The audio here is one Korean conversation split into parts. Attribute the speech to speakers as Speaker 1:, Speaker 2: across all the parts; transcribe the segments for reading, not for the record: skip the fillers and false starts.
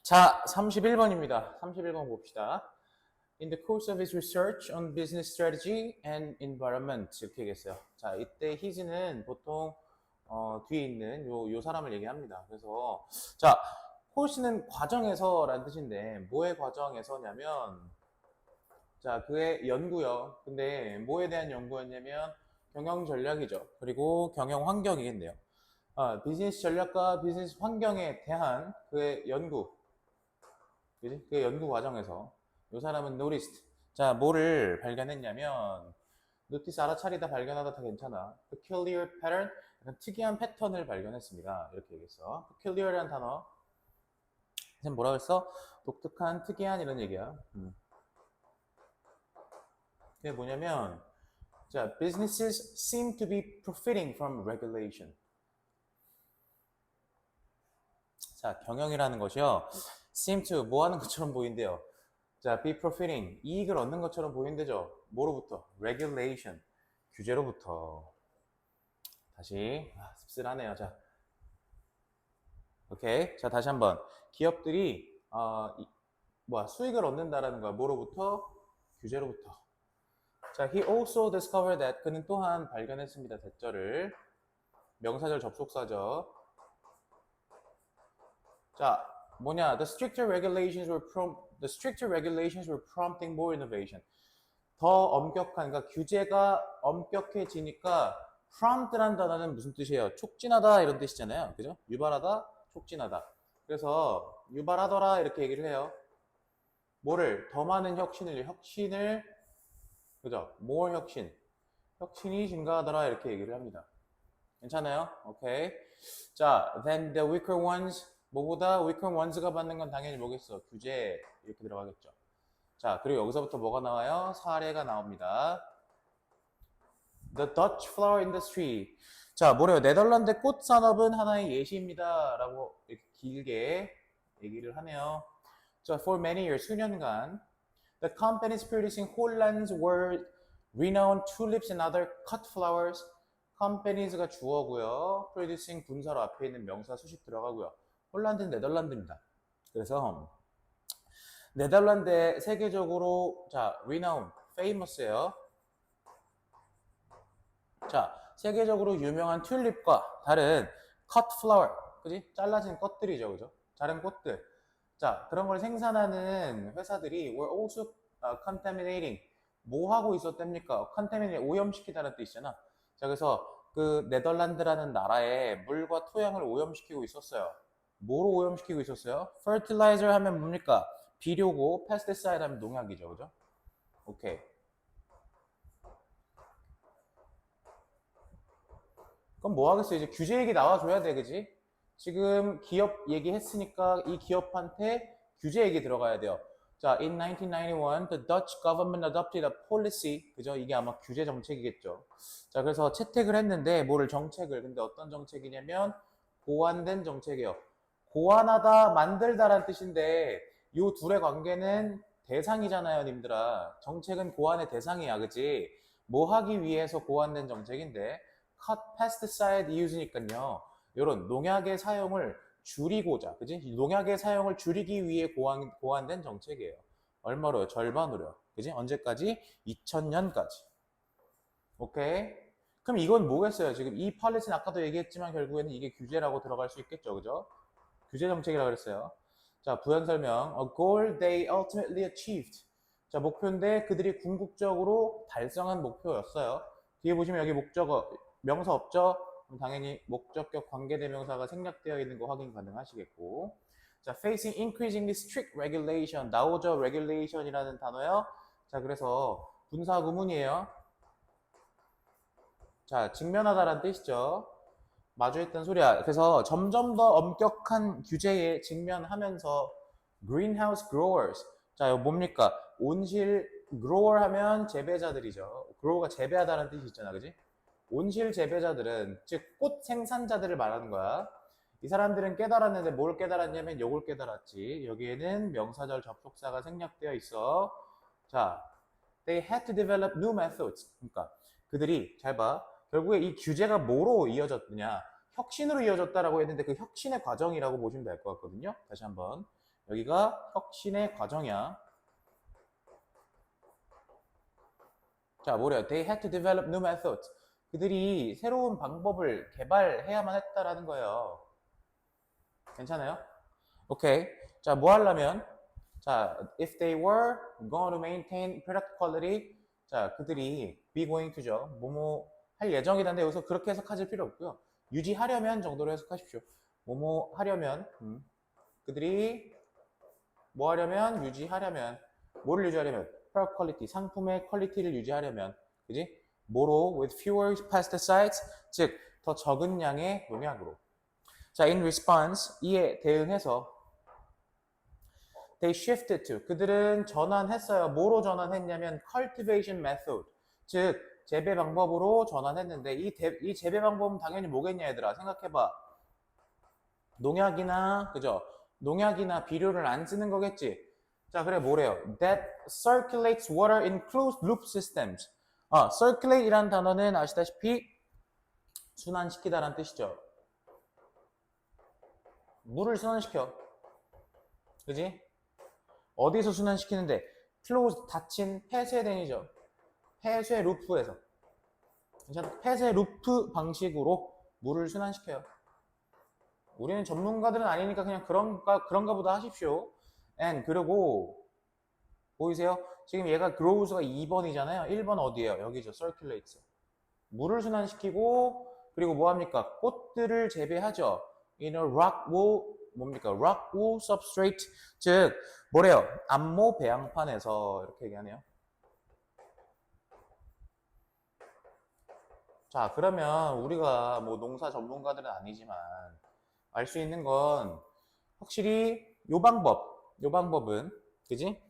Speaker 1: 자, 31번입니다. 31번 봅시다. In the course of his research on business strategy and environment 이렇게 얘기했어요. 자, 이때 his는 보통 뒤에 있는 요 사람을 얘기합니다. 그래서 자, course는 과정에서라는 뜻인데 뭐의 과정에서냐면 자, 그의 연구요. 근데 뭐에 대한 연구였냐면 경영 전략이죠. 그리고 경영 환경이겠네요. 비즈니스 전략과 비즈니스 환경에 대한 그의 연구. 그지? 그 연구 과정에서 이 사람은 noticed. 자, 뭐를 발견했냐면 notice 알아차리다 발견하다 다 괜찮아. peculiar pattern, 약간 특이한 패턴을 발견했습니다. 이렇게 얘기했어. peculiar이라는 단어. 지금 뭐라고 했어? 독특한, 특이한 이런 얘기야. 그게 뭐냐면 자, businesses seem to be profiting from regulation. 자, 경영이라는 것이요. seem to 뭐 하는 것처럼 보인대요. 자, be profiting 이익을 얻는 것처럼 보인대죠. 뭐로부터? regulation 규제로부터. 다시 씁쓸하네요. 자, 오케이. 자, 다시 한번 기업들이 수익을 얻는다라는 거야. 뭐로부터? 규제로부터. 자, he also discovered that 그는 또한 발견했습니다. 대절을 명사절 접속사죠. 자, 뭐냐? The stricter regulations were prompting more innovation. 더 엄격한, 그러니까 규제가 엄격해지니까 prompt라는 단어는 무슨 뜻이에요? 촉진하다 이런 뜻이잖아요. 그죠? 유발하다, 촉진하다. 그래서 유발하더라 이렇게 얘기를 해요. 뭐를? 더 많은 혁신을 그죠? more 혁신이 증가하더라 이렇게 얘기를 합니다. 괜찮아요? 오케이. 자, then the weaker ones 뭐보다 weaker ones가 받는 건 당연히 뭐겠어? 규제 이렇게 들어가겠죠. 자, 그리고 여기서부터 뭐가 나와요? 사례가 나옵니다. The Dutch flower industry. 자, 뭐래요? 네덜란드 꽃 산업은 하나의 예시입니다. 라고 이렇게 길게 얘기를 하네요. 자, for many years, 수년간, the companies producing Holland's were renowned tulips and other cut flowers. companies가 주어고요. producing 분사로 앞에 있는 명사 수식 들어가고요. 홀란드는 네덜란드입니다. 그래서 네덜란드에 세계적으로 자 renowned, famous예요. 자 세계적으로 유명한 튤립과 다른 cut flower, 그지? 잘라진 꽃들이죠, 그죠? 자른 꽃들. 자 그런 걸 생산하는 회사들이 were also contaminating. 뭐 하고 있었답니까? contaminate 오염시키다는 뜻이잖아. 자 그래서 그 네덜란드라는 나라에 물과 토양을 오염시키고 있었어요. 뭐로 오염시키고 있었어요? fertilizer 하면 뭡니까? 비료고 pesticide 하면 농약이죠, 그죠? 오케이. 그럼 뭐 하겠어? 이제 규제 얘기 나와줘야 돼, 그지? 지금 기업 얘기했으니까 이 기업한테 규제 얘기 들어가야 돼요. 자, in 1991, the Dutch government adopted a policy. 그죠? 이게 아마 규제 정책이겠죠. 자, 그래서 채택을 했는데, 뭐를 정책을. 근데 어떤 정책이냐면, 고안된 정책이에요. 고안하다, 만들다라는 뜻인데, 이 둘의 관계는 대상이잖아요, 님들아. 정책은 고안의 대상이야, 그지? 뭐 하기 위해서 고안된 정책인데, cut pesticide use니까요. 이런 농약의 사용을 줄이고자, 그지? 농약의 사용을 줄이기 위해 고안된 정책이에요. 얼마로요? 절반으로요. 그지? 언제까지? 2000년까지. 오케이? 그럼 이건 뭐겠어요? 지금 이 펄리시는 아까도 얘기했지만 결국에는 이게 규제라고 들어갈 수 있겠죠, 그죠? 규제 정책이라고 그랬어요. 자, 부연 설명. A goal they ultimately achieved. 자, 목표인데 그들이 궁극적으로 달성한 목표였어요. 뒤에 보시면 여기 목적어, 명사 없죠? 그럼 당연히 목적격 관계대명사가 생략되어 있는 거 확인 가능하시겠고. 자, facing increasingly strict regulation. 나오죠? regulation이라는 단어요. 자, 그래서 분사 구문이에요. 자, 직면하다라는 뜻이죠. 마주했던 소리야. 그래서 점점 더 엄격한 규제에 직면하면서 greenhouse growers. 자, 이거 뭡니까? 온실 grower 하면 재배자들이죠. grow가 재배하다는 뜻이 있잖아, 그지? 온실 재배자들은 즉 꽃 생산자들을 말하는 거야. 이 사람들은 깨달았는데 뭘 깨달았냐면 요걸 깨달았지. 여기에는 명사절 접속사가 생략되어 있어. 자, they had to develop new methods. 그러니까 그들이 잘 봐. 결국에 이 규제가 뭐로 이어졌느냐? 혁신으로 이어졌다라고 했는데 그 혁신의 과정이라고 보시면 될 것 같거든요. 다시 한번. 여기가 혁신의 과정이야. 자, 뭐래요? They had to develop new methods. 그들이 새로운 방법을 개발해야만 했다라는 거예요. 괜찮아요? 오케이. 자, 뭐 하려면? 자, if they were going to maintain product quality, 자, 그들이 be going to죠. 뭐뭐 할 예정이란데 여기서 그렇게 해석하실 필요 없고요. 유지하려면 정도로 해석하십시오. 뭐뭐 하려면, 그들이 뭐 하려면? 유지하려면, 뭐를 유지하려면? product quality, 상품의 퀄리티를 유지하려면, 그지? 뭐로? with fewer pesticides, 즉, 더 적은 양의 농약으로. 자, in response, 이에 대응해서 they shifted to, 그들은 전환했어요. 뭐로 전환했냐면 cultivation method, 즉 재배 방법으로 전환했는데 이 재배 방법은 당연히 뭐겠냐 얘들아. 생각해봐. 농약이나 그죠? 농약이나 비료를 안 쓰는 거겠지. 자, 그래 뭐래요? That circulates water in closed loop systems. circulate이라는 단어는 아시다시피 순환시키다라는 뜻이죠. 물을 순환시켜. 그지? 어디서 순환시키는데? closed, 닫힌 폐쇄된이죠. 폐쇄 루프에서. 폐쇄 루프 방식으로 물을 순환시켜요. 우리는 전문가들은 아니니까 그냥 그런가 보다 하십시오. and 그리고 보이세요? 지금 얘가 grows가 2번이잖아요. 1번 어디예요? 여기죠. circulates. 물을 순환시키고 그리고 뭐 합니까? 꽃들을 재배하죠. in a rock wool 뭡니까? rock wool substrate, 즉 뭐래요? 암모 배양판에서 이렇게 얘기하네요. 자, 그러면 우리가 뭐 농사 전문가들은 아니지만 알 수 있는 건 확실히 요 방법은 그지?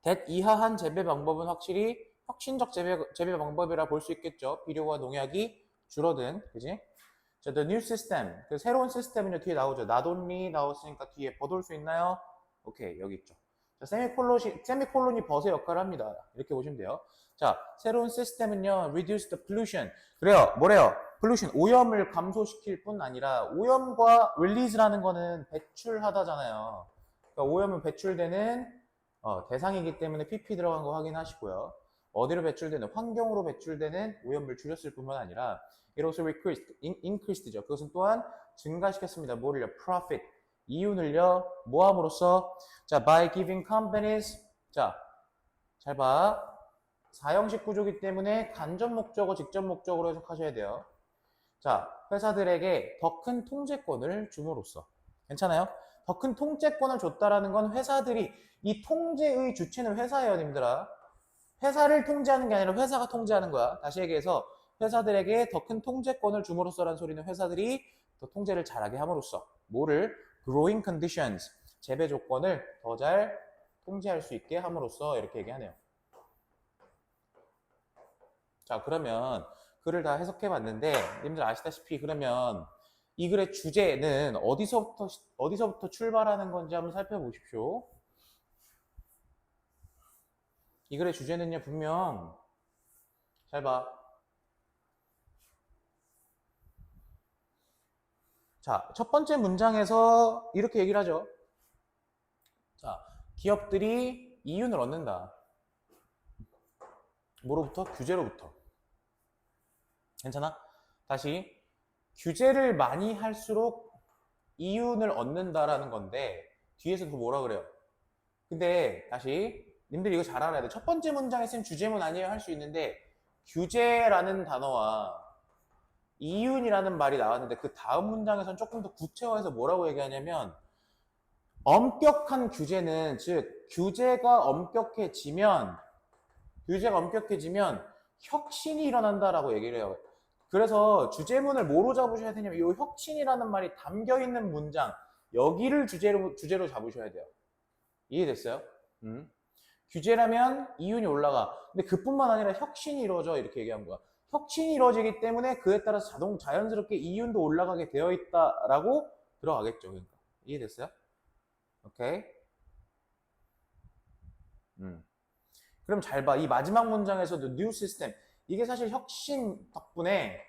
Speaker 1: 뎃 이하한 재배 방법은 확실히 혁신적 재배 방법이라 볼 수 있겠죠. 비료와 농약이 줄어든, 그지? 자, the new system, 그 새로운 시스템은요 뒤에 나오죠. not only 나왔으니까 뒤에 벗올 수 있나요? 오케이, 여기 있죠. 자, 세미콜론이 벗의 역할을 합니다. 이렇게 보시면 돼요. 자, 새로운 시스템은요 reduce the pollution. 그래요, 뭐래요? pollution, 오염을 감소시킬 뿐 아니라 오염과 release라는 거는 배출하다잖아요. 그러니까 오염은 배출되는 대상이기 때문에 PP 들어간 거 확인하시고요. 어디로 배출되는? 환경으로 배출되는 오염을 줄였을 뿐만 아니라 it also increased죠. 그것은 또한 증가시켰습니다. 뭐를요? profit, 이윤을요 모함으로써. 자, by giving companies, 자, 잘 봐. 사형식 구조이기 때문에 간접 목적어, 직접 목적으로 해석하셔야 돼요. 자, 회사들에게 더 큰 통제권을 줌으로써. 괜찮아요? 더 큰 통제권을 줬다라는 건 회사들이, 이 통제의 주체는 회사예요, 님들아. 회사를 통제하는 게 아니라 회사가 통제하는 거야. 다시 얘기해서 회사들에게 더 큰 통제권을 줌으로써라는 소리는 회사들이 더 통제를 잘하게 함으로써 뭐를? growing conditions, 재배 조건을 더 잘 통제할 수 있게 함으로써 이렇게 얘기하네요. 자, 그러면 글을 다 해석해 봤는데 님들 아시다시피 그러면 이 글의 주제는 어디서부터 출발하는 건지 한번 살펴보십시오. 이 글의 주제는요 분명 잘 봐. 자, 첫 번째 문장에서 이렇게 얘기를 하죠. 자, 기업들이 이윤을 얻는다. 뭐로부터? 규제로부터. 괜찮아? 다시, 규제를 많이 할수록 이윤을 얻는다라는 건데 뒤에서 또 뭐라 그래요? 근데 다시 님들이 이거 잘 알아야 돼. 첫 번째 문장에 쓴 주제문 아니에요 할 수 있는데 규제라는 단어와 이윤이라는 말이 나왔는데 그 다음 문장에서는 조금 더 구체화해서 뭐라고 얘기하냐면 엄격한 규제는, 즉 규제가 엄격해지면 혁신이 일어난다라고 얘기를 해요. 그래서 주제문을 뭐로 잡으셔야 되냐면 이 혁신이라는 말이 담겨있는 문장, 여기를 주제로 잡으셔야 돼요. 이해됐어요? 규제라면 이윤이 올라가. 근데 그뿐만 아니라 혁신이 이루어져, 이렇게 얘기한 거야. 혁신이 이루어지기 때문에 그에 따라서 자연스럽게 이윤도 올라가게 되어 있다라고 들어가겠죠. 그러니까 이해됐어요? 오케이. 그럼 잘 봐. 이 마지막 문장에서도 new system, 이게 사실 혁신 덕분에,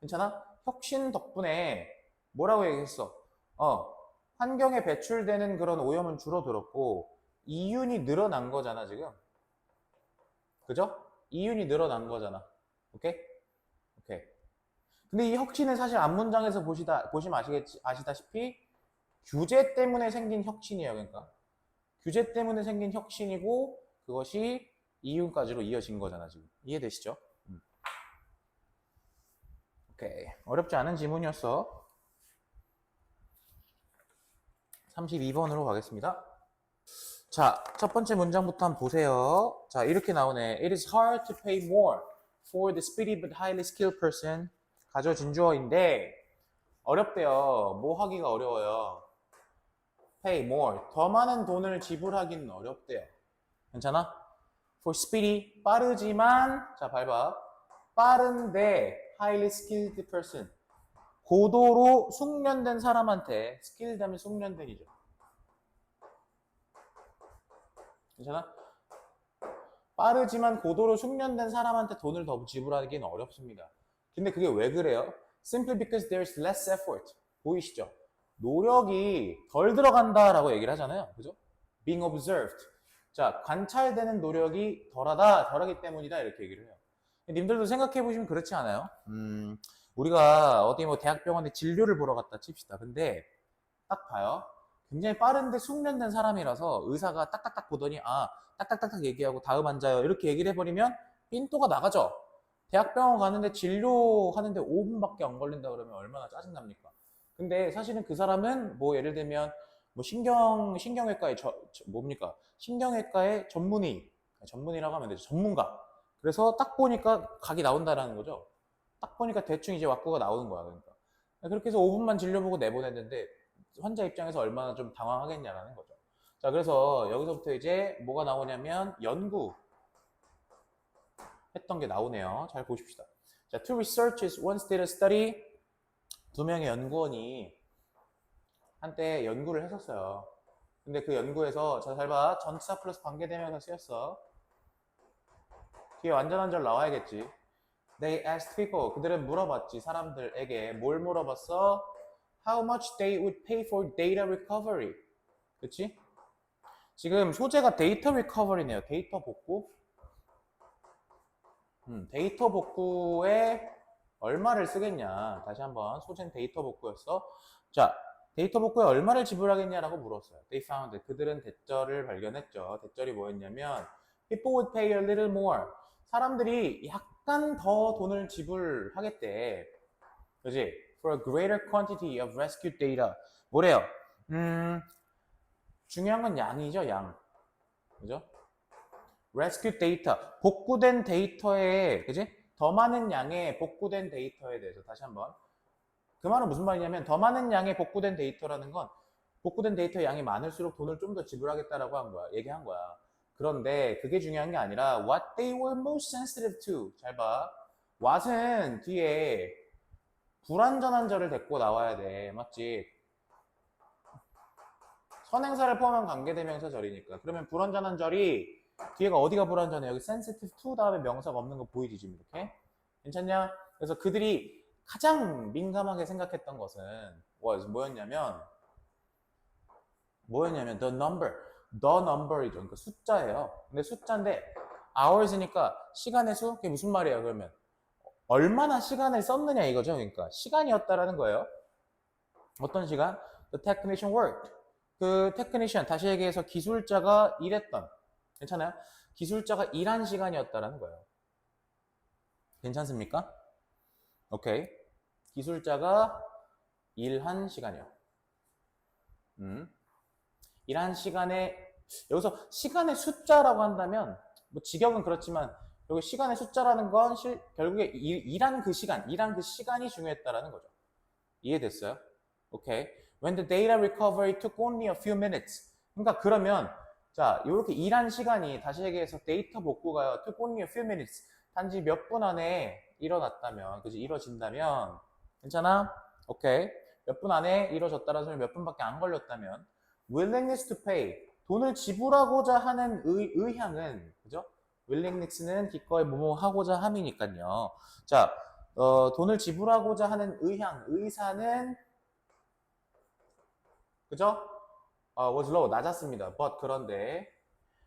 Speaker 1: 괜찮아? 혁신 덕분에 뭐라고 얘기했어? 환경에 배출되는 그런 오염은 줄어들었고 이윤이 늘어난 거잖아 지금. 그죠? 이윤이 늘어난 거잖아. 오케이? 오케이. 근데 이 혁신은 사실 앞문장에서 보시면 아시다시피 규제 때문에 생긴 혁신이에요. 그러니까 규제 때문에 생긴 혁신이고 그것이 이윤까지로 이어진 거잖아 지금. 이해되시죠? 오케이. 어렵지 않은 지문이었어. 32번으로 가겠습니다. 자, 첫 번째 문장부터 한번 보세요. 자, 이렇게 나오네. It is hard to pay more for the speedy but highly skilled person. 가져진 주어인데 어렵대요. 뭐 하기가 어려워요? Pay more. 더 많은 돈을 지불하기는 어렵대요. 괜찮아? For speedy. 빠르지만 자, 밟아. 빠른데 highly skilled person. 고도로 숙련된 사람한테 skilled 하면 숙련된이죠. 괜찮아? 빠르지만 고도로 숙련된 사람한테 돈을 더 지불하기는 어렵습니다. 근데 그게 왜 그래요? Simply because there's less effort. 보이시죠? 노력이 덜 들어간다라고 얘기를 하잖아요. 그죠? Being observed. 자, 관찰되는 노력이 덜하기 때문이다. 이렇게 얘기를 해요. 님들도 생각해 보시면 그렇지 않아요? 우리가 어디 뭐 대학병원에 진료를 보러 갔다 칩시다. 근데 딱 봐요. 굉장히 빠른데 숙련된 사람이라서 의사가 딱딱딱 보더니 딱딱딱딱 얘기하고 다음 앉아요 이렇게 얘기를 해버리면 삔또가 나가죠. 대학병원 가는데 진료하는데 5분밖에 안 걸린다 그러면 얼마나 짜증납니까? 근데 사실은 그 사람은 뭐 예를 들면 뭐 신경외과의 뭡니까? 신경외과의 전문의라고 하면 되죠. 전문가. 그래서 딱 보니까 각이 나온다라는 거죠. 딱 보니까 대충 이제 왁구가 나오는 거야. 그러니까 그렇게 해서 5분만 진료 보고 내보냈는데 환자 입장에서 얼마나 좀 당황하겠냐라는 거죠. 자, 그래서 여기서부터 이제 뭐가 나오냐면 연구 했던 게 나오네요. 잘 보십시다. 자, two researchers once did a study. 두 명의 연구원이 한때 연구를 했었어요. 근데 그 연구에서 잘 봐. 전치사 플러스 관계대명사 쓰였어. 뒤에 완전한 절 나와야겠지. They asked people. 그들은 물어봤지. 사람들에게 뭘 물어봤어? How much they would pay for data recovery. 그치? 지금 소재가 데이터 리커버리네요. 데이터 복구. 데이터 복구에 얼마를 쓰겠냐. 다시 한번 소재는 데이터 복구였어. 자, 데이터 복구에 얼마를 지불하겠냐라고 물었어요. They found. 그들은 대절을 발견했죠. 대절이 뭐였냐면 People would pay a little more. 사람들이 약간 더 돈을 지불하겠대. 그지? For a greater quantity of rescued data. 뭐래요? 중요한 건 양이죠, 양. 그죠? rescued data. 복구된 데이터에, 그지? 더 많은 양의 복구된 데이터에 대해서 다시 한번. 그 말은 무슨 말이냐면 더 많은 양의 복구된 데이터라는 건 복구된 데이터 양이 많을수록 돈을 좀 더 지불하겠다라고 한 거야. 얘기한 거야. 그런데 그게 중요한 게 아니라 what they were most sensitive to. 잘 봐. what은 뒤에 불완전한 절을 데리고 나와야 돼. 맞지? 선행사를 포함한 관계대명사 절이니까. 그러면 불완전한 절이 뒤에가 어디가 불완전해? 여기 sensitive to 다음에 명사가 없는 거 보이지 지금 이렇게? 괜찮냐? 그래서 그들이 가장 민감하게 생각했던 것은 뭐였냐면 the number이죠. 그러니까 숫자예요. 근데 숫자인데 hours니까 시간의 수? 그게 무슨 말이에요? 그러면 얼마나 시간을 썼느냐 이거죠. 그러니까 시간이었다라는 거예요. 어떤 시간? The technician worked. 그 technician 다시 얘기해서 기술자가 일했던. 괜찮아요? 기술자가 일한 시간이었다라는 거예요. 괜찮습니까? 오케이. 기술자가 일한 시간이요. 일한 시간에 여기서 시간의 숫자라고 한다면 뭐 직역은 그렇지만 여기 시간의 숫자라는 건 결국에 일한 그 시간이 중요했다라는 거죠. 이해됐어요? 오케이. When the data recovery took only a few minutes. 그러니까 그러면 자, 이렇게 일한 시간이 다시 얘기해서 데이터 복구가 took only a few minutes. 단지 몇 분 안에 일어났다면, 그지? 이뤄진다면 괜찮아? 오케이. 몇 분 안에 이뤄졌다라는 소리 몇 분밖에 안 걸렸다면 willingness to pay. 돈을 지불하고자 하는 의향은 그죠? willingness는 기꺼이 뭐뭐 하고자 함이니까요. 자, 돈을 지불하고자 하는 의사는 그죠? was low, 낮았습니다. but 그런데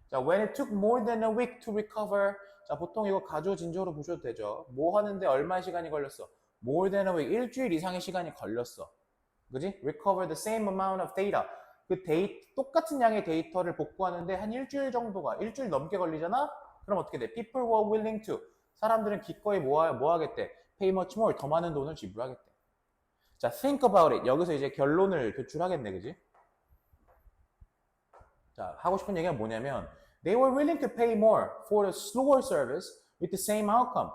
Speaker 1: 자, when it took more than a week to recover. 자, 보통 이거 가조 진조로 보셔도 되죠. 뭐 하는데 얼마 시간이 걸렸어? more than a week, 일주일 이상의 시간이 걸렸어. 그지? recover the same amount of data. 그 똑같은 양의 데이터를 복구하는데 한 일주일 정도가, 일주일 넘게 걸리잖아? 그럼 어떻게 돼? People were willing to. 사람들은 기꺼이 뭐 하겠대? Pay much more. 더 많은 돈을 지불하겠대. 자, think about it. 여기서 이제 결론을 도출하겠네, 그지? 자, 하고 싶은 얘기가 뭐냐면 They were willing to pay more for a slower service with the same outcome.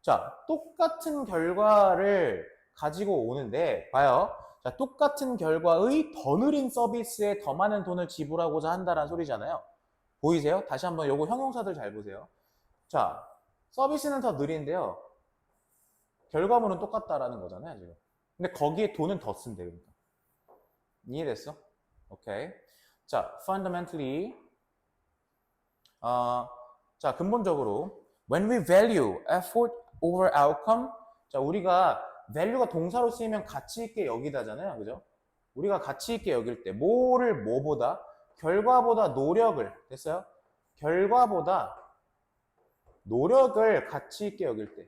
Speaker 1: 자, 똑같은 결과를 가지고 오는데 봐요. 자, 똑같은 결과의 더 느린 서비스에 더 많은 돈을 지불하고자 한다는 소리잖아요. 보이세요? 다시 한번 요거 형용사들 잘 보세요. 자, 서비스는 더 느린데요. 결과물은 똑같다라는 거잖아요, 지금. 근데 거기에 돈은 더 쓴대, 그러니까. 이해됐어? 오케이. 자, fundamentally, 자, 근본적으로, when we value effort over outcome, 자, 우리가 value가 동사로 쓰이면 가치 있게 여기다잖아요, 그죠? 우리가 가치 있게 여길 때, 뭐를 뭐보다, 결과보다 노력을, 됐어요? 결과보다 노력을 가치 있게 여길 때,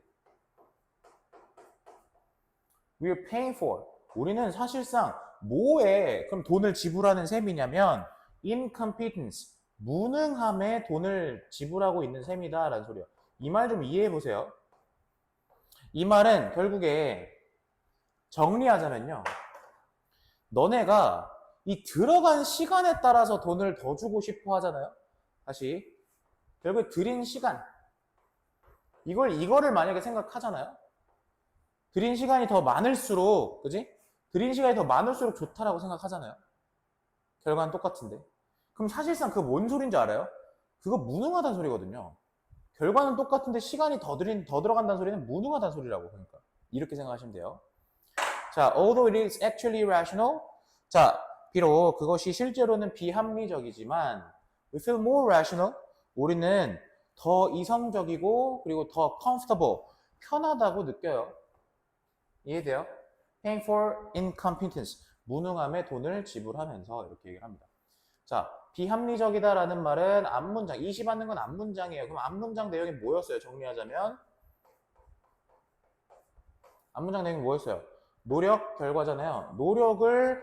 Speaker 1: we're paying for. 우리는 사실상 뭐에 그럼 돈을 지불하는 셈이냐면 incompetence, 무능함에 돈을 지불하고 있는 셈이다라는 소리예요. 이 말 좀 이해해 보세요. 이 말은 결국에 정리하자면요. 너네가 이 들어간 시간에 따라서 돈을 더 주고 싶어 하잖아요. 다시 결국 들인 시간 이거를 만약에 생각하잖아요. 들인 시간이 더 많을수록, 그지? 들인 시간이 더 많을수록 좋다라고 생각하잖아요. 결과는 똑같은데. 그럼 사실상 그거 뭔 소린지 알아요? 그거 무능하다는 소리거든요. 결과는 똑같은데 시간이 더 들어간다는 소리는 무능하다는 소리라고. 그러니까 이렇게 생각하시면 돼요. 자, although it is actually rational. 자, 비록 그것이 실제로는 비합리적이지만 we feel more rational. 우리는 더 이성적이고 그리고 더 comfortable, 편하다고 느껴요. 이해돼요? Paying for incompetence, 무능함에 돈을 지불하면서 이렇게 얘기를 합니다. 자, 비합리적이다라는 말은 앞문장, 20 받는 건 앞문장이에요. 그럼 앞문장 내용이 뭐였어요? 정리하자면 앞문장 내용이 뭐였어요? 노력, 결과잖아요. 노력을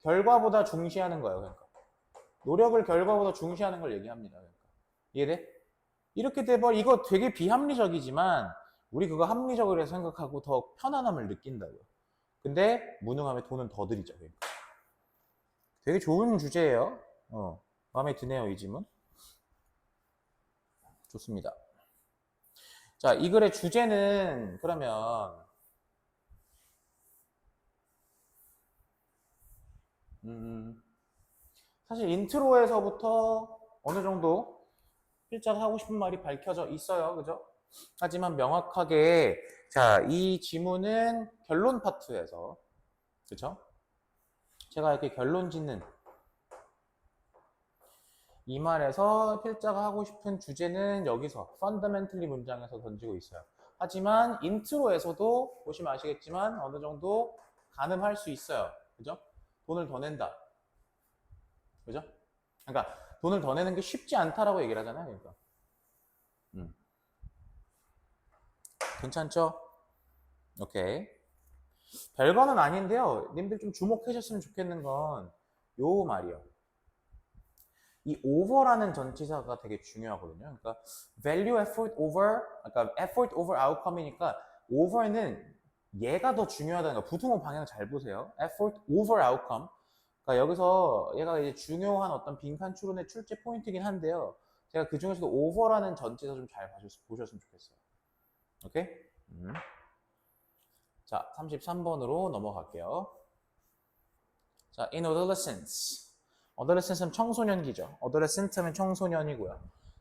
Speaker 1: 결과보다 중시하는 거예요. 그러니까 노력을 결과보다 중시하는 걸 얘기합니다. 그러니까 이해돼? 이렇게 돼버 이거 되게 비합리적이지만 우리 그거 합리적으로 생각하고 더 편안함을 느낀다고요. 근데 무능함에 돈은 더 들이죠. 그러니까. 되게 좋은 주제예요. 마음에 드네요, 이 질문. 좋습니다. 자, 이 글의 주제는 그러면 사실 인트로에서부터 어느 정도 필자가 하고 싶은 말이 밝혀져 있어요. 그죠? 하지만 명확하게 자, 이 지문은 결론 파트에서 그죠? 제가 이렇게 결론 짓는 이 말에서 필자가 하고 싶은 주제는 여기서 fundamentally 문장에서 던지고 있어요. 하지만 인트로에서도 보시면 아시겠지만 어느 정도 가늠할 수 있어요. 그죠? 돈을 더 낸다. 그죠? 그러니까 돈을 더 내는 게 쉽지 않다라고 얘기를 하잖아요. 그러니까. 괜찮죠? 오케이. 별거는 아닌데요. 님들 좀 주목하셨으면 좋겠는 건 요 말이요. 이 over라는 전치사가 되게 중요하거든요. 그러니까 value effort over, 그러니까 effort over outcome이니까 over는 얘가 더 중요하다는 거. 부등호 방향 잘 보세요. effort over outcome. 그러니까 여기서 얘가 이제 중요한 어떤 빈칸 추론의 출제 포인트긴 한데요. 제가 그 중에서도 over라는 전치사 좀 잘 보셨으면 좋겠어요. 오케이? 자, 33번으로 넘어갈게요. 자, in adolescence. adolescence는 청소년기죠. adolescent면 청소년이고요.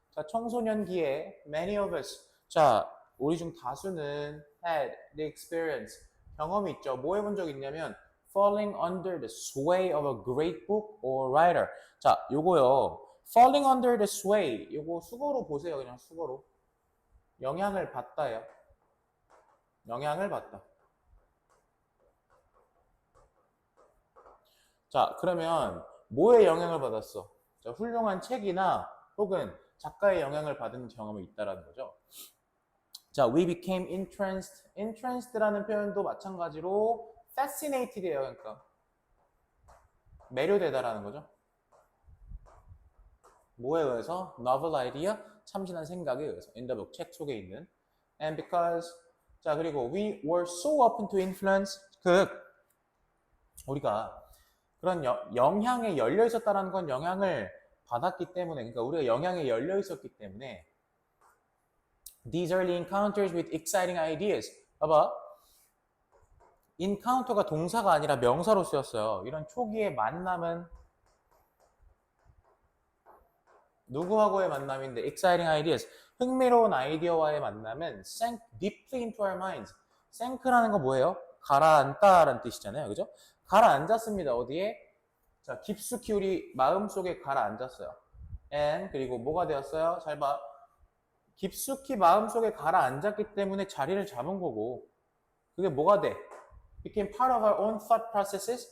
Speaker 1: 자, 청소년기에 many of us. 자, 우리 중 다수는 had the experience. 경험이 있죠. 뭐 해본 적 있냐면 falling under the sway of a great book or writer. 자, 요거요. falling under the sway. 요거 수거로 보세요. 그냥 수거로. 영향을 받다요. 영향을 받다. 자, 그러면 뭐의 영향을 받았어? 자, 훌륭한 책이나 혹은 작가의 영향을 받은 경험이 있다라는 거죠. 자, we became entranced. entranced라는 표현도 마찬가지로 fascinated예요. 그러니까 매료되다라는 거죠. 뭐에 의해서? novel idea, 참신한 생각에 의해서. in the book, 책 속에 있는. and because, 자, 그리고 we were so open to influence. 우리가 그런 영향에 열려 있었다는 건 영향을 받았기 때문에, 그러니까 우리가 영향에 열려 있었기 때문에 these early encounters with exciting ideas. 봐봐. encounter가 동사가 아니라 명사로 쓰였어요. 이런 초기의 만남은 누구하고의 만남인데 exciting ideas. 흥미로운 아이디어와의 만남은 sank deeply into our minds. sink라는 거 뭐예요? 가라앉다라는 뜻이잖아요. 그죠? 가라앉았습니다. 어디에? 자, 깊숙이 우리 마음속에 가라앉았어요. and 그리고 뭐가 되었어요? 잘 봐. 깊숙이 마음속에 가라앉았기 때문에 자리를 잡은 거고 그게 뭐가 돼? became part of our own thought processes.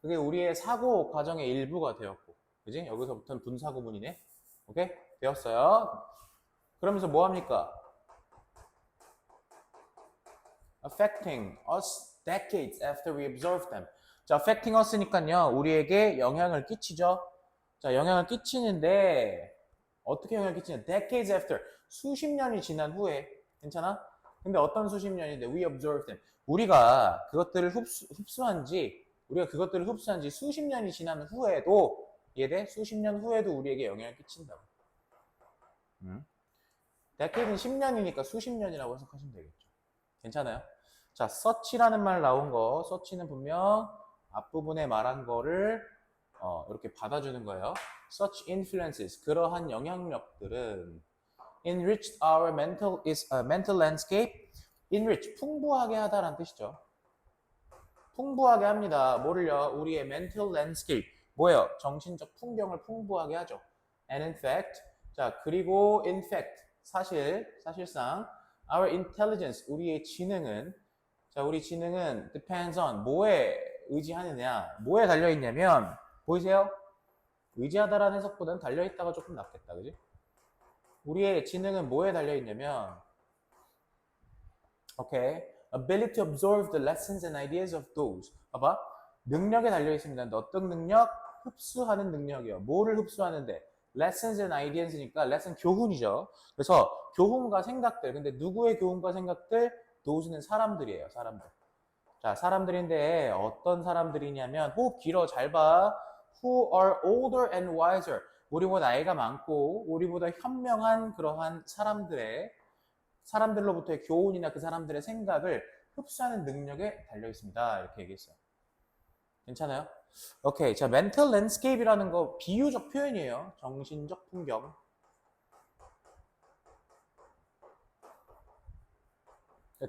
Speaker 1: 그게 우리의 사고 과정의 일부가 되었고 그지? 여기서부터는 분사 구문이네. 오케이? 되었어요. 그러면서 뭐 합니까? affecting us decades after we observed them. 자, affecting us니까요. 우리에게 영향을 끼치죠. 자, 영향을 끼치는데 어떻게 영향을 끼치냐? decades after. 수십 년이 지난 후에. 괜찮아? 근데 어떤 수십 년인데 we observed them. 우리가 그것들을 흡수한 지 수십 년이 지난 후에도 이해돼? 수십 년 후에도 우리에게 영향을 끼친다고. decade는 10년이니까 수십 년이라고 해석하시면 되겠죠. 괜찮아요? 자, such라는 말 나온 거, such는 분명 앞부분에 말한 거를 이렇게 받아주는 거예요. Such influences, 그러한 영향력들은 enriched our mental landscape. enrich, 풍부하게 하다라는 뜻이죠. 풍부하게 합니다. 뭐를요? 우리의 mental landscape. 뭐예요? 정신적 풍경을 풍부하게 하죠. And in fact, 자, 그리고 in fact, 사실상 our intelligence, 우리의 지능은 자, 우리 지능은 depends on 뭐에 의지하느냐, 뭐에 달려있냐면 보이세요? 의지하다라는 해석보다는 달려있다가 조금 낫겠다, 그지? 우리의 지능은 뭐에 달려있냐면 okay, ability to absorb the lessons and ideas of those. 봐봐, 능력에 달려있습니다. 근데 어떤 능력? 흡수하는 능력이요. 뭐를 흡수하는데? lessons and ideas니까 lesson 교훈이죠. 그래서 교훈과 생각들. 근데 누구의 교훈과 생각들? those는 사람들이에요. 사람들. 자, 사람들인데 어떤 사람들이냐면 호흡 길어. 잘 봐. who are older and wiser. 우리보다 나이가 많고 우리보다 현명한 그러한 사람들로부터의 교훈이나 그 사람들의 생각을 흡수하는 능력에 달려 있습니다. 이렇게 얘기했어요. 괜찮아요? 오케이. 자, mental landscape이라는 거 비유적 표현이에요. 정신적 풍경.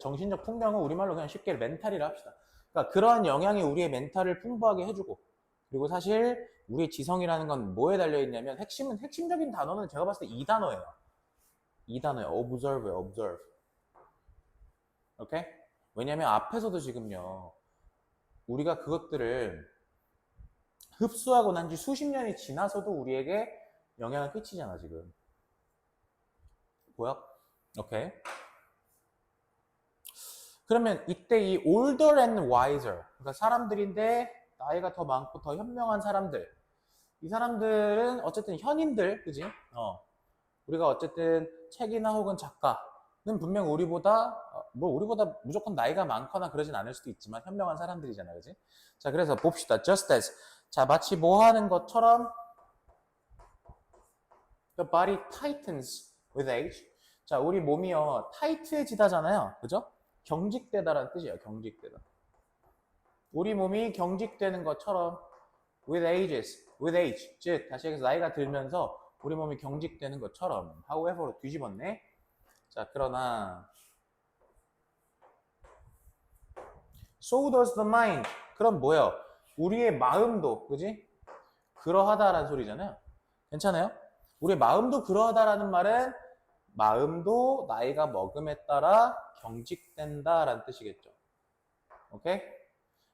Speaker 1: 정신적 풍경은 우리말로 그냥 쉽게 멘탈이라 합시다. 그러니까 그러한 영향이 우리의 멘탈을 풍부하게 해주고 그리고 사실 우리의 지성이라는 건 뭐에 달려있냐면 핵심적인 단어는 제가 봤을 때 이 단어예요. 이 단어예요. observe예요. observe. 오케이? 왜냐면 앞에서도 지금요. 우리가 그것들을 흡수하고 난 지 수십 년이 지나서도 우리에게 영향을 끼치잖아 지금. 보여? 오케이. 그러면 이때 이 older and wiser, 그러니까 사람들인데 나이가 더 많고 더 현명한 사람들, 이 사람들은 어쨌든 현인들, 그지? 우리가 어쨌든 책이나 혹은 작가는 분명 우리보다 무조건 나이가 많거나 그러진 않을 수도 있지만 현명한 사람들이잖아, 그지? 자, 그래서 봅시다. just as. 자, 마치 뭐 하는 것처럼 the body tightens with age. 자, 우리 몸이요 타이트해지다잖아요, 그죠? 경직되다라는 뜻이에요. 경직되다. 우리 몸이 경직되는 것처럼 with age, 즉 다시 얘기해서 나이가 들면서 우리 몸이 경직되는 것처럼 however로 뒤집었네. 자, 그러나 so does the mind. 그럼 뭐예요? 우리의 마음도, 그지? 그러하다라는 소리잖아요. 괜찮아요? 우리의 마음도 그러하다라는 말은 마음도 나이가 먹음에 따라 경직된다라는 뜻이겠죠. 오케이?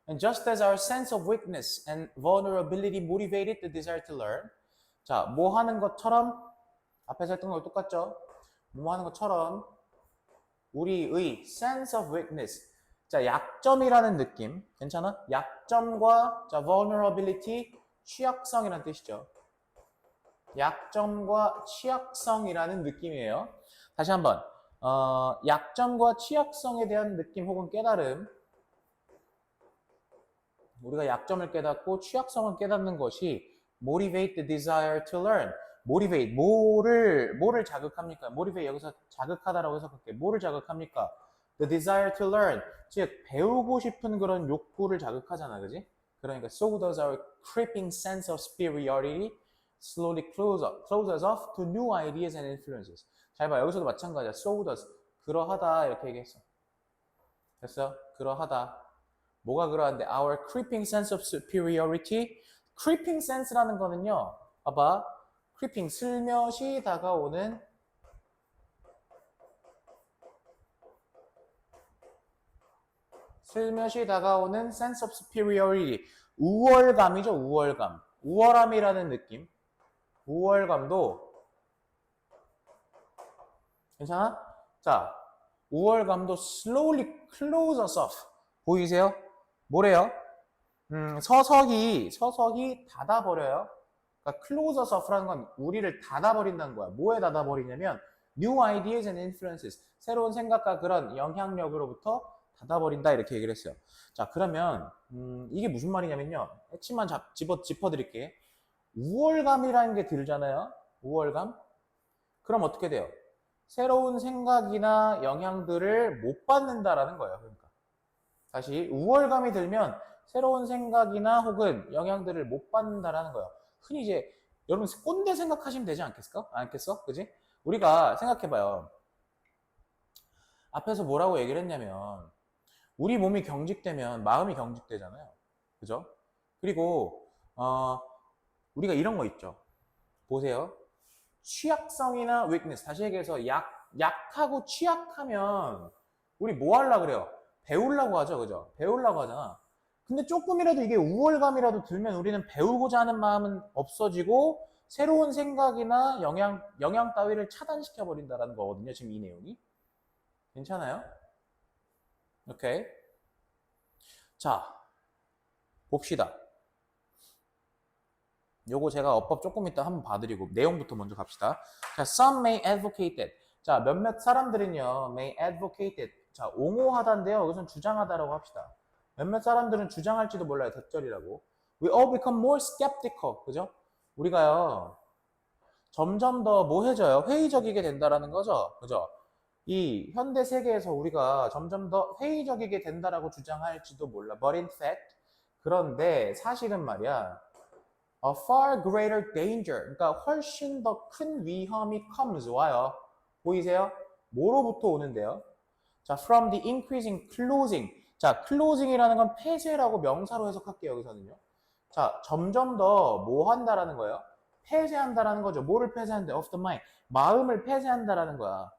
Speaker 1: And just as our sense of weakness and vulnerability motivated the desire to learn. 자, 뭐 하는 것처럼 앞에서 했던 거 똑같죠? 뭐 하는 것처럼 우리의 sense of weakness. 자, 약점이라는 느낌. 괜찮아? 약점과 자, vulnerability, 취약성이라는 뜻이죠. 약점과 취약성이라는 느낌이에요. 다시 한번. 약점과 취약성에 대한 느낌 혹은 깨달음. 우리가 약점을 깨닫고 취약성을 깨닫는 것이 motivate the desire to learn. motivate, 뭐를 자극합니까? motivate 여기서 자극하다라고 해석할게요. 뭐를 자극합니까? the desire to learn. 즉, 배우고 싶은 그런 욕구를 자극하잖아, 그지? 그러니까 so does our creeping sense of superiority slowly close us off to new ideas and influences. 잘 봐, 여기서도 마찬가지야. so does, 그러하다 이렇게 얘기했어. 됐어? 그러하다. 뭐가 그러한데? Our creeping sense of superiority. creeping sense라는 거는요. 봐봐. creeping, 슬며시 다가오는 sense of superiority. 우월감이죠, 우월감. 우월함이라는 느낌. 우월감도 괜찮아? 자, 우월감도 slowly close us off. 보이세요? 뭐래요? 서서히 닫아버려요. 그러니까 close us off라는 건 우리를 닫아버린다는 거야. 뭐에 닫아버리냐면 new ideas and influences. 새로운 생각과 그런 영향력으로부터 닫아버린다 이렇게 얘기를 했어요. 자, 그러면 이게 무슨 말이냐면요. 핵심만 짚어드릴게. 우월감이라는 게 들잖아요. 우월감. 그럼 어떻게 돼요? 새로운 생각이나 영향들을 못 받는다라는 거예요. 그러니까 다시 우월감이 들면 새로운 생각이나 혹은 영향들을 못 받는다라는 거예요. 흔히 이제 여러분 꼰대 생각하시면 되지 않겠어? 그지? 우리가 생각해봐요. 앞에서 뭐라고 얘기를 했냐면 우리 몸이 경직되면 마음이 경직되잖아요. 그죠? 그리고 우리가 이런 거 있죠. 보세요. 취약성이나 weakness, 다시 얘기해서 약하고 취약하면 우리 뭐 하려고 그래요? 배우려고 하죠. 그죠? 배우려고 하잖아. 근데 조금이라도 이게 우월감이라도 들면 우리는 배우고자 하는 마음은 없어지고 새로운 생각이나 영향 따위를 차단시켜 버린다라는 거거든요. 지금 이 내용이. 괜찮아요? 오케이. 자, 봅시다. 요거 제가 어법 조금 이따 한번 봐드리고 내용부터 먼저 갑시다. 자, some may advocate that. 자, 몇몇 사람들은요, may advocate that. 자, 옹호하다인데요. 여기서는 주장하다라고 합시다. 몇몇 사람들은 주장할지도 몰라요. 대절이라고. We all become more skeptical. 그죠? 우리가요, 점점 더 뭐해져요? 회의적이게 된다라는 거죠. 그죠? 이 현대 세계에서 우리가 점점 더 회의적이게 된다라고 주장할지도 몰라. But in fact, 그런데 사실은 말이야. A far greater danger. 그러니까 훨씬 더 큰 위험이 comes 와요. 보이세요? 뭐로부터 오는데요? 자, from the increasing closing. 자, closing이라는 건 폐쇄라고 명사로 해석할게요. 여기서는요. 자, 점점 더 뭐 한다라는 거예요? 폐쇄한다라는 거죠. 뭐를 폐쇄한대? Of the mind. 마음을 폐쇄한다라는 거야.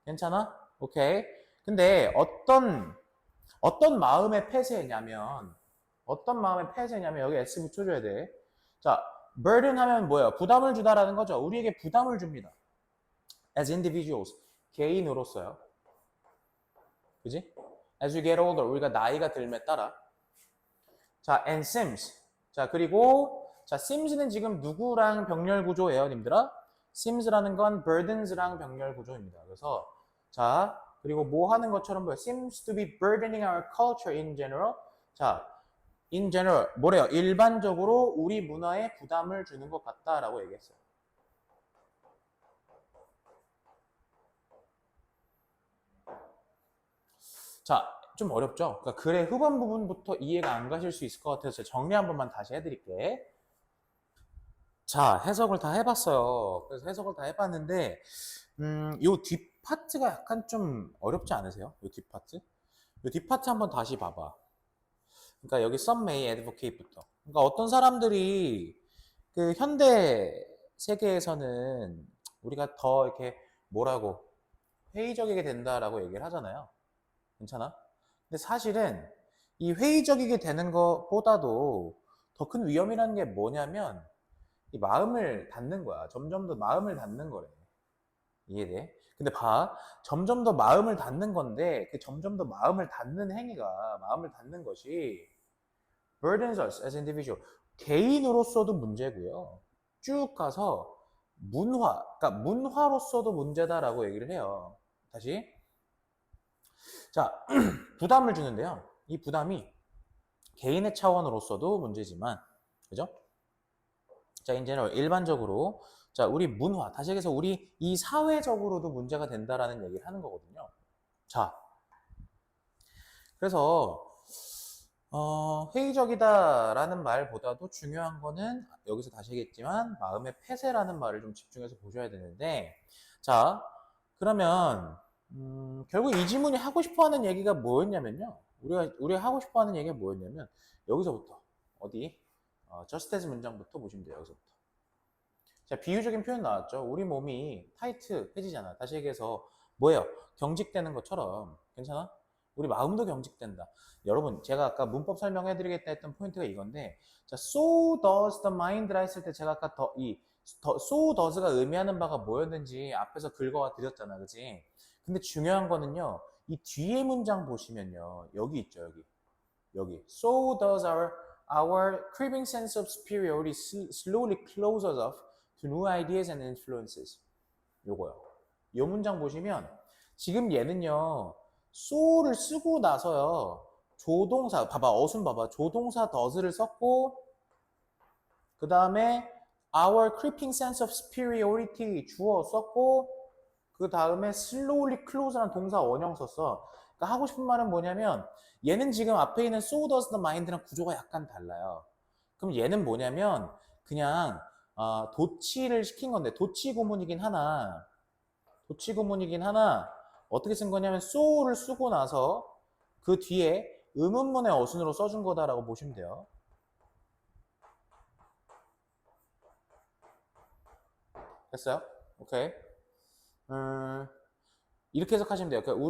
Speaker 1: 괜찮아? 오케이. 근데 어떤 마음의 폐쇄냐면 여기 S 붙여줘야 돼. 자, burden 하면 뭐예요? 부담을 주다라는 거죠. 우리에게 부담을 줍니다. As individuals, 개인으로서요. 그지? As we get older, 우리가 나이가 들에 따라. 자, and seems. 자, 그리고 자, seems는 지금 누구랑 병렬 구조예요, 님들아? seems라는 건 burdens랑 병렬 구조입니다. 그래서 자, 그리고 뭐 하는 것처럼 보여? seems to be burdening our culture in general. 자, in general, 뭐래요? 일반적으로 우리 문화에 부담을 주는 것 같다라고 얘기했어요. 자, 좀 어렵죠? 그러니까 글의 후반 부분부터 이해가 안 가실 수 있을 것 같아서 정리 한 번만 다시 해드릴게. 자, 해석을 다 해봤어요. 그래서 해석을 다 해봤는데, 요 뒷파트가 약간 좀 어렵지 않으세요? 요 뒷파트? 요 뒷파트 한번 다시 봐봐. 그러니까 여기 some may advocate부터. 그러니까 어떤 사람들이 그 현대 세계에서는 우리가 더 이렇게 뭐라고 회의적이게 된다라고 얘기를 하잖아요. 괜찮아? 근데 사실은 이 회의적이게 되는 것보다도 더 큰 위험이라는 게 뭐냐면 이 마음을 닫는 거야. 점점 더 마음을 닫는 거래. 이해돼? 근데 봐. 점점 더 마음을 닫는 건데 그 점점 더 마음을 닫는 행위가 마음을 닫는 것이 burdens us as individual. 개인으로서도 문제고요. 쭉 가서 그러니까 문화로서도 문제다라고 얘기를 해요. 다시. 자, 부담을 주는데요. 이 부담이 개인의 차원으로서도 문제지만, 그죠? 자, in 일반적으로, 자, 우리 문화, 다시 얘기해서 우리 이 사회적으로도 문제가 된다라는 얘기를 하는 거거든요. 자, 그래서, 회의적이다라는 말보다도 중요한 거는 여기서 다시 얘기했지만 마음의 폐쇄라는 말을 좀 집중해서 보셔야 되는데, 자, 그러면 결국 이 지문이 하고 싶어하는 얘기가 뭐였냐면요. 우리가 하고 싶어하는 얘기가 뭐였냐면 여기서부터 어디 just as 문장부터 보시면 돼요. 여기서부터. 자, 비유적인 표현 나왔죠. 우리 몸이 타이트해지잖아. 다시 얘기해서 뭐예요? 경직되는 것처럼 괜찮아? 우리 마음도 경직된다. 여러분, 제가 아까 문법 설명해드리겠다 했던 포인트가 이건데, 자, so does the mind라 했을 때 제가 아까 so does가 의미하는 바가 뭐였는지 앞에서 긁어와 드렸잖아, 그치? 근데 중요한 거는요, 이 뒤에 문장 보시면요, 여기 있죠, 여기. So does our creeping sense of superiority slowly close us off to new ideas and influences. 요거요. 이 문장 보시면 지금 얘는요, so를 쓰고 나서요, 조동사, 봐봐, 어순 봐봐. 조동사 does를 썼고, 그 다음에 our creeping sense of superiority 주어 썼고, 그 다음에 slowly close라는 동사 원형 썼어. 그러니까 하고 싶은 말은 뭐냐면, 얘는 지금 앞에 있는 so does the mind랑 구조가 약간 달라요. 그럼 얘는 뭐냐면, 그냥 도치를 시킨 건데, 도치 구문이긴 하나, 어떻게 쓴 거냐면 so를 쓰고 나서 그 뒤에 의문문의 어순으로 써준 거다라고 보시면 돼요. 됐어요? 오케이. 이렇게 해석하시면 돼요. 그러니까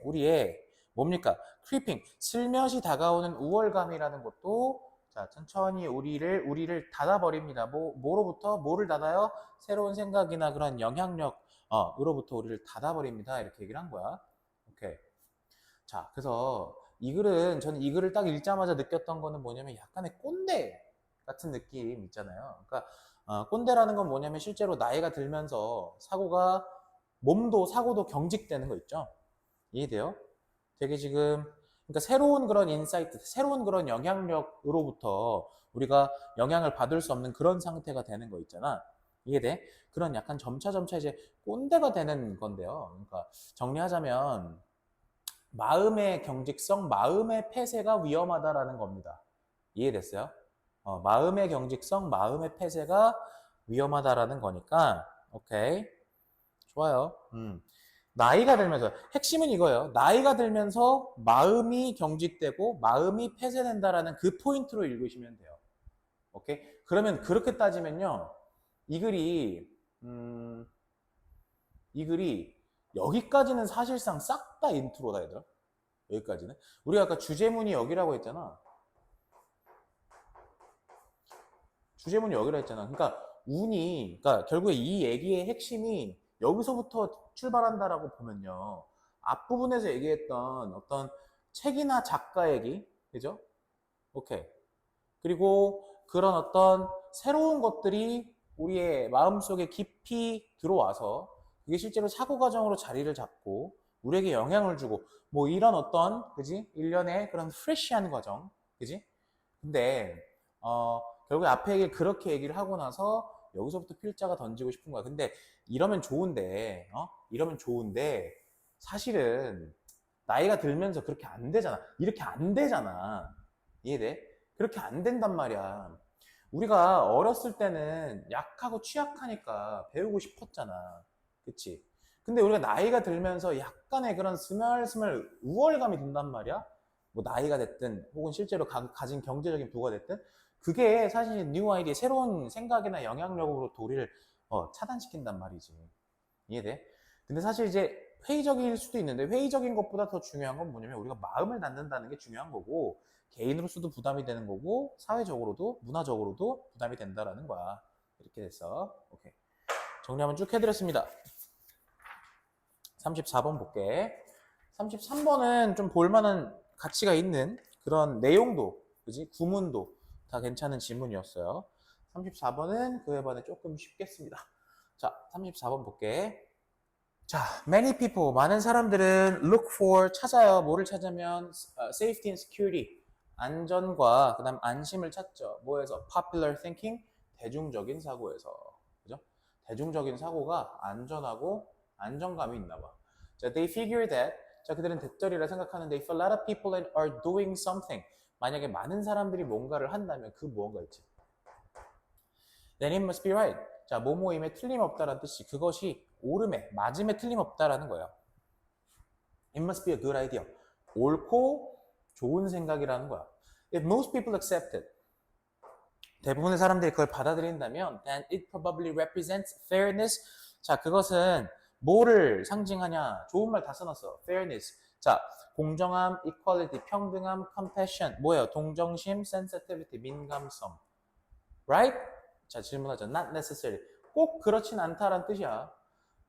Speaker 1: 우리의 뭡니까? creeping, 슬며시 다가오는 우월감이라는 것도 자, 천천히 우리를 닫아버립니다. 뭐로부터? 뭐를 닫아요? 새로운 생각이나 그런 영향력으로부터 우리를 닫아버립니다. 이렇게 얘기를 한 거야. 오케이. 자, 그래서 저는 이 글을 딱 읽자마자 느꼈던 거는 뭐냐면 약간의 꼰대 같은 느낌 있잖아요. 그러니까 꼰대라는 건 뭐냐면 실제로 나이가 들면서 몸도 사고도 경직되는 거 있죠. 이해돼요? 되게 지금 그러니까 새로운 그런 인사이트, 새로운 그런 영향력으로부터 우리가 영향을 받을 수 없는 그런 상태가 되는 거 있잖아. 이해돼? 그런 약간 점차 이제 꼰대가 되는 건데요. 그러니까 정리하자면 마음의 경직성, 마음의 폐쇄가 위험하다라는 겁니다. 이해됐어요? 마음의 경직성, 마음의 폐쇄가 위험하다라는 거니까 오케이. 좋아요. 나이가 들면서 핵심은 이거예요. 나이가 들면서 마음이 경직되고 마음이 폐쇄된다라는 그 포인트로 읽으시면 돼요. 오케이? 그러면 그렇게 따지면요. 이 글이 여기까지는 사실상 싹 다 인트로다 얘들아. 여기까지는. 우리가 아까 주제문이 여기라고 했잖아. 주제문이 여기라 했잖아. 그러니까 결국에 이 얘기의 핵심이 여기서부터 출발한다라고 보면요. 앞부분에서 얘기했던 어떤 책이나 작가 얘기, 그죠? 오케이. 그리고 그런 어떤 새로운 것들이 우리의 마음속에 깊이 들어와서 이게 실제로 사고 과정으로 자리를 잡고 우리에게 영향을 주고 뭐 이런 어떤 그지? 일련의 그런 프레시한 과정, 그지? 근데 결국에 앞에 그렇게 얘기를 하고 나서 여기서부터 필자가 던지고 싶은 거야. 근데 이러면 좋은데 사실은 나이가 들면서 그렇게 안 되잖아. 이렇게 안 되잖아. 이해돼? 그렇게 안 된단 말이야. 우리가 어렸을 때는 약하고 취약하니까 배우고 싶었잖아. 그치? 근데 우리가 나이가 들면서 약간의 그런 스멀스멀 우월감이 든단 말이야. 뭐 나이가 됐든 혹은 실제로 가진 경제적인 부가 됐든 그게 사실 뉴 아이디어 새로운 생각이나 영향력으로 우리를 차단시킨단 말이지. 이해돼? 근데 사실 이제 회의적일 수도 있는데 회의적인 것보다 더 중요한 건 뭐냐면 우리가 마음을 갖는다는 게 중요한 거고 개인으로서도 부담이 되는 거고 사회적으로도 문화적으로도 부담이 된다라는 거야. 이렇게 됐어. 오케이. 정리 한번 쭉 해드렸습니다. 34번 볼게. 33번은 좀 볼만한 가치가 있는 그런 내용도, 그지? 구문도 다 괜찮은 지문이었어요. 34번은 그에 반해 조금 쉽겠습니다. 자, 34번 볼게. 자, many people, 많은 사람들은 look for, 찾아요. 뭐를 찾으면 safety and security, 안전과 그다음 안심을 찾죠. 뭐에서? popular thinking, 대중적인 사고에서. 그죠? 대중적인 사고가 안전하고 안정감이 있나 봐. 자, they figure that, 자, 그들은 대절이라 생각하는데 if a lot of people are doing something, 만약에 많은 사람들이 뭔가를 한다면 그 무언가 있지. then it must be right. 자, 뭐뭐임에 틀림없다라는 뜻이 그것이 옳음에, 맞음에 틀림없다라는 거예요. It must be a good idea. 옳고 좋은 생각이라는 거야. If most people accept it, 대부분의 사람들이 그걸 받아들인다면 then it probably represents fairness. 자, 그것은 뭐를 상징하냐? 좋은 말 다 써놨어. fairness. 자, 공정함, equality, 평등함, compassion. 뭐예요? 동정심, sensitivity, 민감성. Right? 자, 질문하죠. Not necessarily. 꼭 그렇진 않다라는 뜻이야.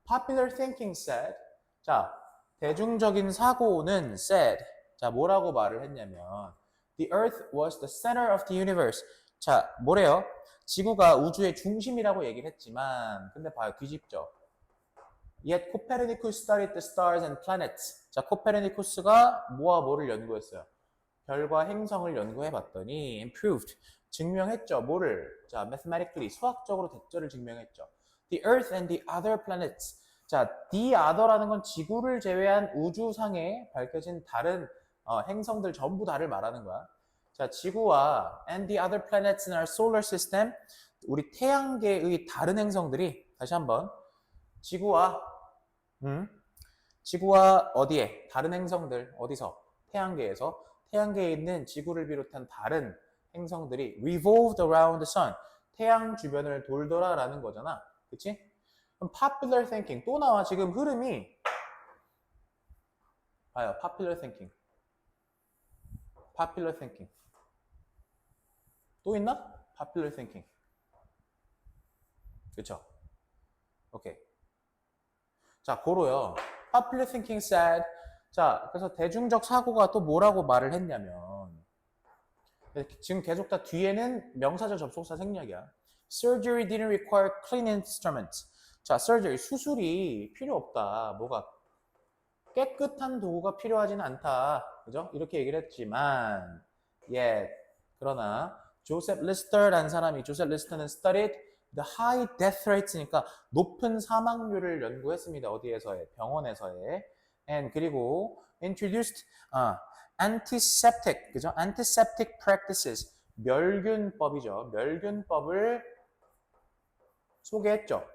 Speaker 1: Popular thinking said. 자, 대중적인 사고는 said. 자, 뭐라고 말을 했냐면 The earth was the center of the universe. 자, 뭐래요? 지구가 우주의 중심이라고 얘기를 했지만 근데 봐요. 뒤집죠. Yet Copernicus studied the stars and planets. 자, 코페르니쿠스가 뭐와 뭐를 연구했어요? 별과 행성을 연구해 봤더니 improved. 증명했죠. 뭐를? 자, mathematically, 수학적으로 대절을 증명했죠. The Earth and the other planets. 자, the other라는 건 지구를 제외한 우주상에 밝혀진 다른 행성들 전부 다를 말하는 거야. 자, 지구와 and the other planets in our solar system, 우리 태양계의 다른 행성들이 다시 한번 지구와 지구와 어디에? 다른 행성들 어디서? 태양계에서 태양계에 있는 지구를 비롯한 다른 행성들이 revolved around the sun. 태양 주변을 돌더라라는 거잖아. 그치? 그럼 popular thinking 또 나와. 지금 흐름이 봐요. popular thinking. popular thinking. 또 있나? popular thinking. 그쵸? 오케이. 자, 고로요. popular thinking said. 자, 그래서 대중적 사고가 또 뭐라고 말을 했냐면 지금 계속 다 뒤에는 명사절 접속사 생략이야. Surgery didn't require clean instruments. 자, surgery, 수술이 필요 없다. 뭐가? 깨끗한 도구가 필요하지는 않다. 그죠? 이렇게 얘기를 했지만, 그러나, 조셉 리스터라는 사람이, 조셉 리스터는 studied the high death rates니까 높은 사망률을 연구했습니다. 어디에서의? 병원에서의. And 그리고 introduced, antiseptic, 그죠? antiseptic practices, 멸균법이죠. 멸균법을 소개했죠.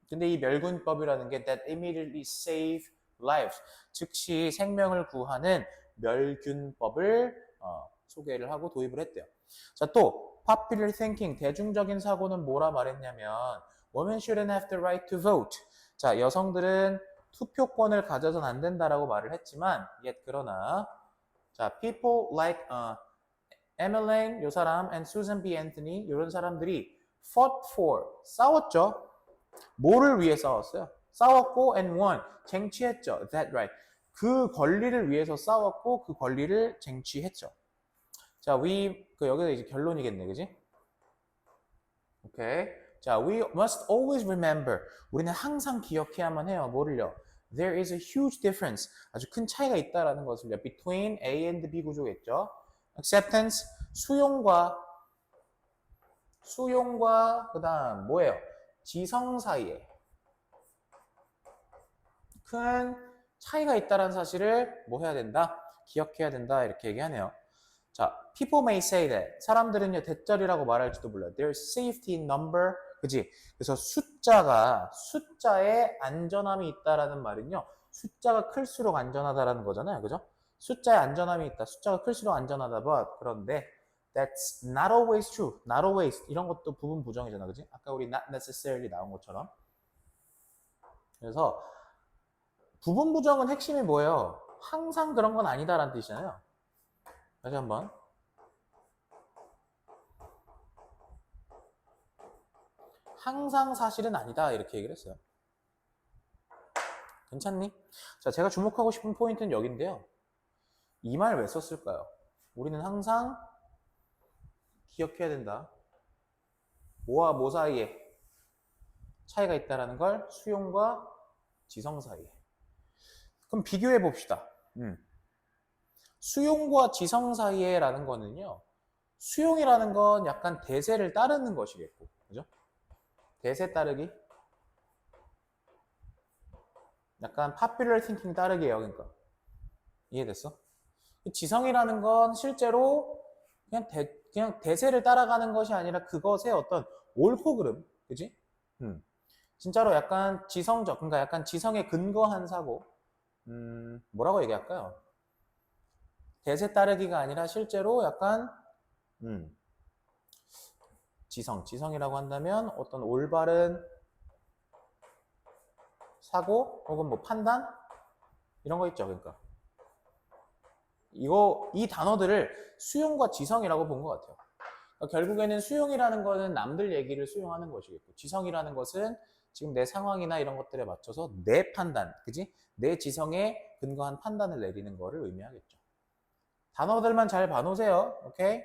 Speaker 1: 근데 이 멸균법이라는 게 that immediately save lives, 즉시 생명을 구하는 멸균법을 소개를 하고 도입을 했대요. 자, 또 popular thinking, 대중적인 사고는 뭐라 말했냐면 women shouldn't have the right to vote. 자, 여성들은 투표권을 가져선 안 된다라고 말을 했지만 그러나 자, people like Emmeline 요 사람 and Susan B. Anthony 이런 사람들이 fought for 싸웠죠. 뭐를 위해 싸웠어요? 싸웠고 and won 쟁취했죠. That right. 그 권리를 위해서 싸웠고 그 권리를 쟁취했죠. 자, 여기서 이제 결론이겠네, 그지? 오케이. 자, we must always remember. 우리는 항상 기억해야만 해요. 뭐를요? There is a huge difference. 아주 큰 차이가 있다라는 것을요. Between A and B 구조겠죠. Acceptance, 수용과 그다음 뭐예요? 지성 사이에 큰 차이가 있다는 사실을 뭐 해야 된다? 기억해야 된다. 이렇게 얘기하네요. 자, people may say that. 사람들은요, 대절이라고 말할지도 몰라요. There's safety in number. 그지? 그래서 숫자에 안전함이 있다라는 말은요, 숫자가 클수록 안전하다라는 거잖아요. 그죠? 숫자에 안전함이 있다. 숫자가 클수록 안전하다. But, 그런데, that's not always true. not always. 이런 것도 부분 부정이잖아. 그지? 아까 우리 not necessarily 나온 것처럼. 그래서, 부분 부정은 핵심이 뭐예요? 항상 그런 건 아니다라는 뜻이잖아요. 다시 한번. 항상 사실은 아니다 이렇게 얘기를 했어요. 괜찮니? 자, 제가 주목하고 싶은 포인트는 여기인데요. 이 말 왜 썼을까요? 우리는 항상 기억해야 된다. 뭐와 뭐 사이에 차이가 있다는 걸 수용과 지성 사이에. 그럼 비교해 봅시다. 수용과 지성 사이에라는 거는요. 수용이라는 건 약간 대세를 따르는 것이겠고, 그죠? 대세 따르기. 약간 popular thinking 따르기예요, 그러니까. 이해됐어? 지성이라는 건 실제로 그냥 대세를 따라가는 것이 아니라 그것의 어떤 옳고 그름, 그지? 진짜로 약간 지성적, 그러니까 약간 지성에 근거한 사고, 뭐라고 얘기할까요? 대세 따르기가 아니라 실제로 약간, 지성이라고 한다면 어떤 올바른 사고 혹은 뭐 판단 이런 거 있죠, 그러니까. 이 단어들을 수용과 지성이라고 본 것 같아요. 그러니까 결국에는 수용이라는 것은 남들 얘기를 수용하는 것이겠고, 지성이라는 것은 지금 내 상황이나 이런 것들에 맞춰서 내 판단, 그지? 내 지성에 근거한 판단을 내리는 것을 의미하겠죠. 단어들만 잘 봐놓으세요. 오케이?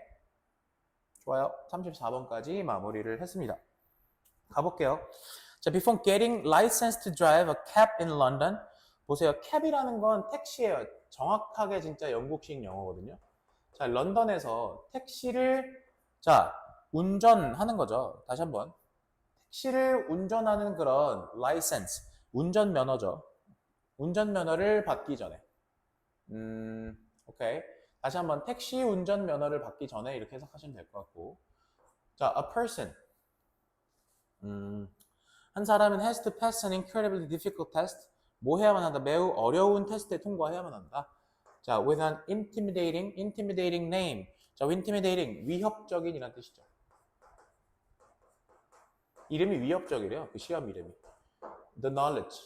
Speaker 1: 좋아요. 34번까지 마무리를 했습니다. 가볼게요. 자, before getting licensed to drive a cab in London. 보세요. cab이라는 건 택시예요. 정확하게 진짜 영국식 영어거든요. 자, 런던에서 택시를 자, 운전하는 거죠. 다시 한번. 택시를 운전하는 그런 license, 운전면허죠. 운전면허를 받기 전에. 오케이. 다시 한번 택시 운전면허를 받기 전에 이렇게 해석하시면 될 것 같고. 자, a person. 한 사람은 has to pass an incredibly difficult test. 뭐 해야만 한다? 매우 어려운 테스트에 통과해야만 한다. 자, with an intimidating name. 자, intimidating, 위협적인 이란 뜻이죠. 이름이 위협적이래요. 그 시험 이름이. The knowledge.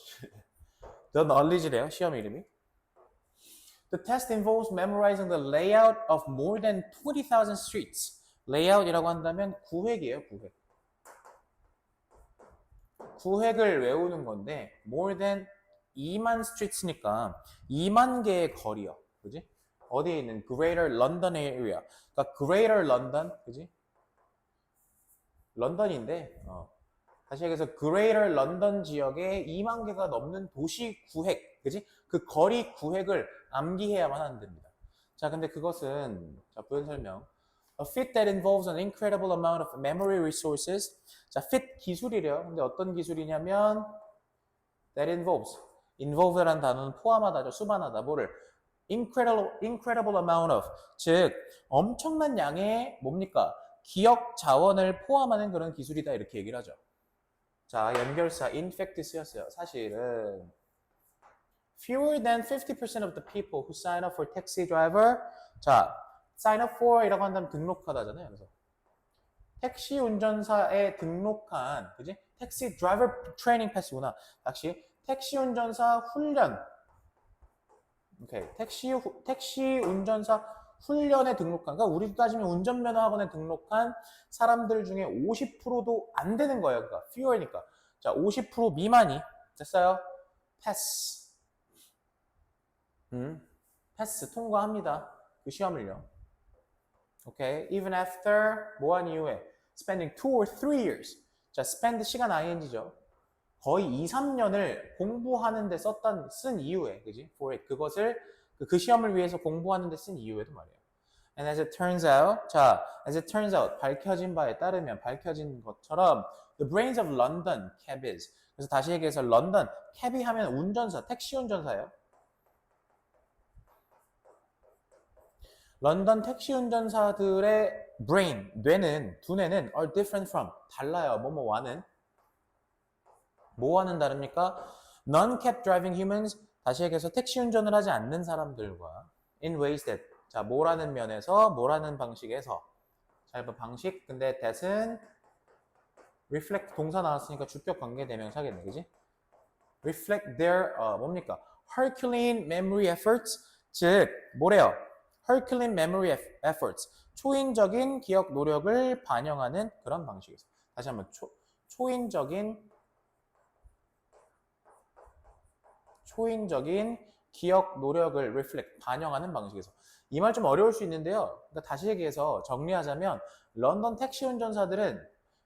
Speaker 1: The knowledge래요. 시험 이름이. The test involves memorizing the layout of more than 20,000 streets. layout이라고 한다면 구획이에요. 구획. 구획을 외우는 건데 more than 2만 streets니까 2만 개의 거리요. 그지? 어디에 있는 Greater London area. 그러니까 Greater London, 그지? 런던인데 다시 얘기해서 Greater London 지역에 2만 개가 넘는 도시 구획, 그지? 그 거리 구획을 암기해야만 하는 됩니다. 자, 근데 그것은 자, 부연 설명. A feat that involves an incredible amount of memory resources. 자, feat 기술이래요. 근데 어떤 기술이냐면 that involve라는 단어는 포함하다죠. 수반하다. 뭐를? incredible amount of. 즉, 엄청난 양의 뭡니까? 기억 자원을 포함하는 그런 기술이다. 이렇게 얘기를 하죠. 자, 연결사 in fact 쓰였어요. 사실은 fewer than 50% of the people who sign up for taxi driver. 자, sign up for 이라고 한다면 등록하다잖아요. 그래서 택시 운전사에 등록한, 그지? 택시 드라이버 트레이닝 패스구나. 다시 택시 운전사 훈련. 오케이. 택시 운전사 훈련에 등록한, 그러니까 우리 따지면 운전면허 학원에 등록한 사람들 중에 50%도 안 되는 거예요. 그러니까 fewer니까. 자, 50% 미만이 됐어요. 패스. 패스 통과합니다. 그 시험을요. 오케이. Even after 뭐한 이후에 spending 2 or 3 years. 자, spend 시간 ing죠. 거의 2, 3년을 공부하는 데 쓴 이후에, 그지? for it. 그것을 그 시험을 위해서 공부하는 데 쓴 이후에도 말이에요. And as it turns out, 자, as it turns out, 밝혀진 바에 따르면, 밝혀진 것처럼 the brains of London cabbies. 그래서 다시 얘기해서 런던 cabby 하면 운전사, 택시 운전사예요. 런던 택시 운전사들의 brain, 두뇌는 are different from, 달라요. 뭐뭐와는. 뭐와는 다릅니까? Non-cab driving humans, 다시 얘기해서 택시 운전을 하지 않는 사람들과 in ways that, 자, 뭐라는 면에서, 뭐라는 방식에서. 자, 방식, 근데 that은 reflect 동사 나왔으니까 주격 관계 대명사겠네, 그지? reflect their, 뭡니까? Herculean memory efforts, 즉 뭐래요? Herculean memory efforts, 초인적인 기억 노력을 반영하는 그런 방식에서. 다시 한번 초인적인 기억 노력을 reflect, 반영하는 방식에서. 이 말 좀 어려울 수 있는데요. 그러니까 다시 얘기해서 정리하자면 런던 택시 운전사들은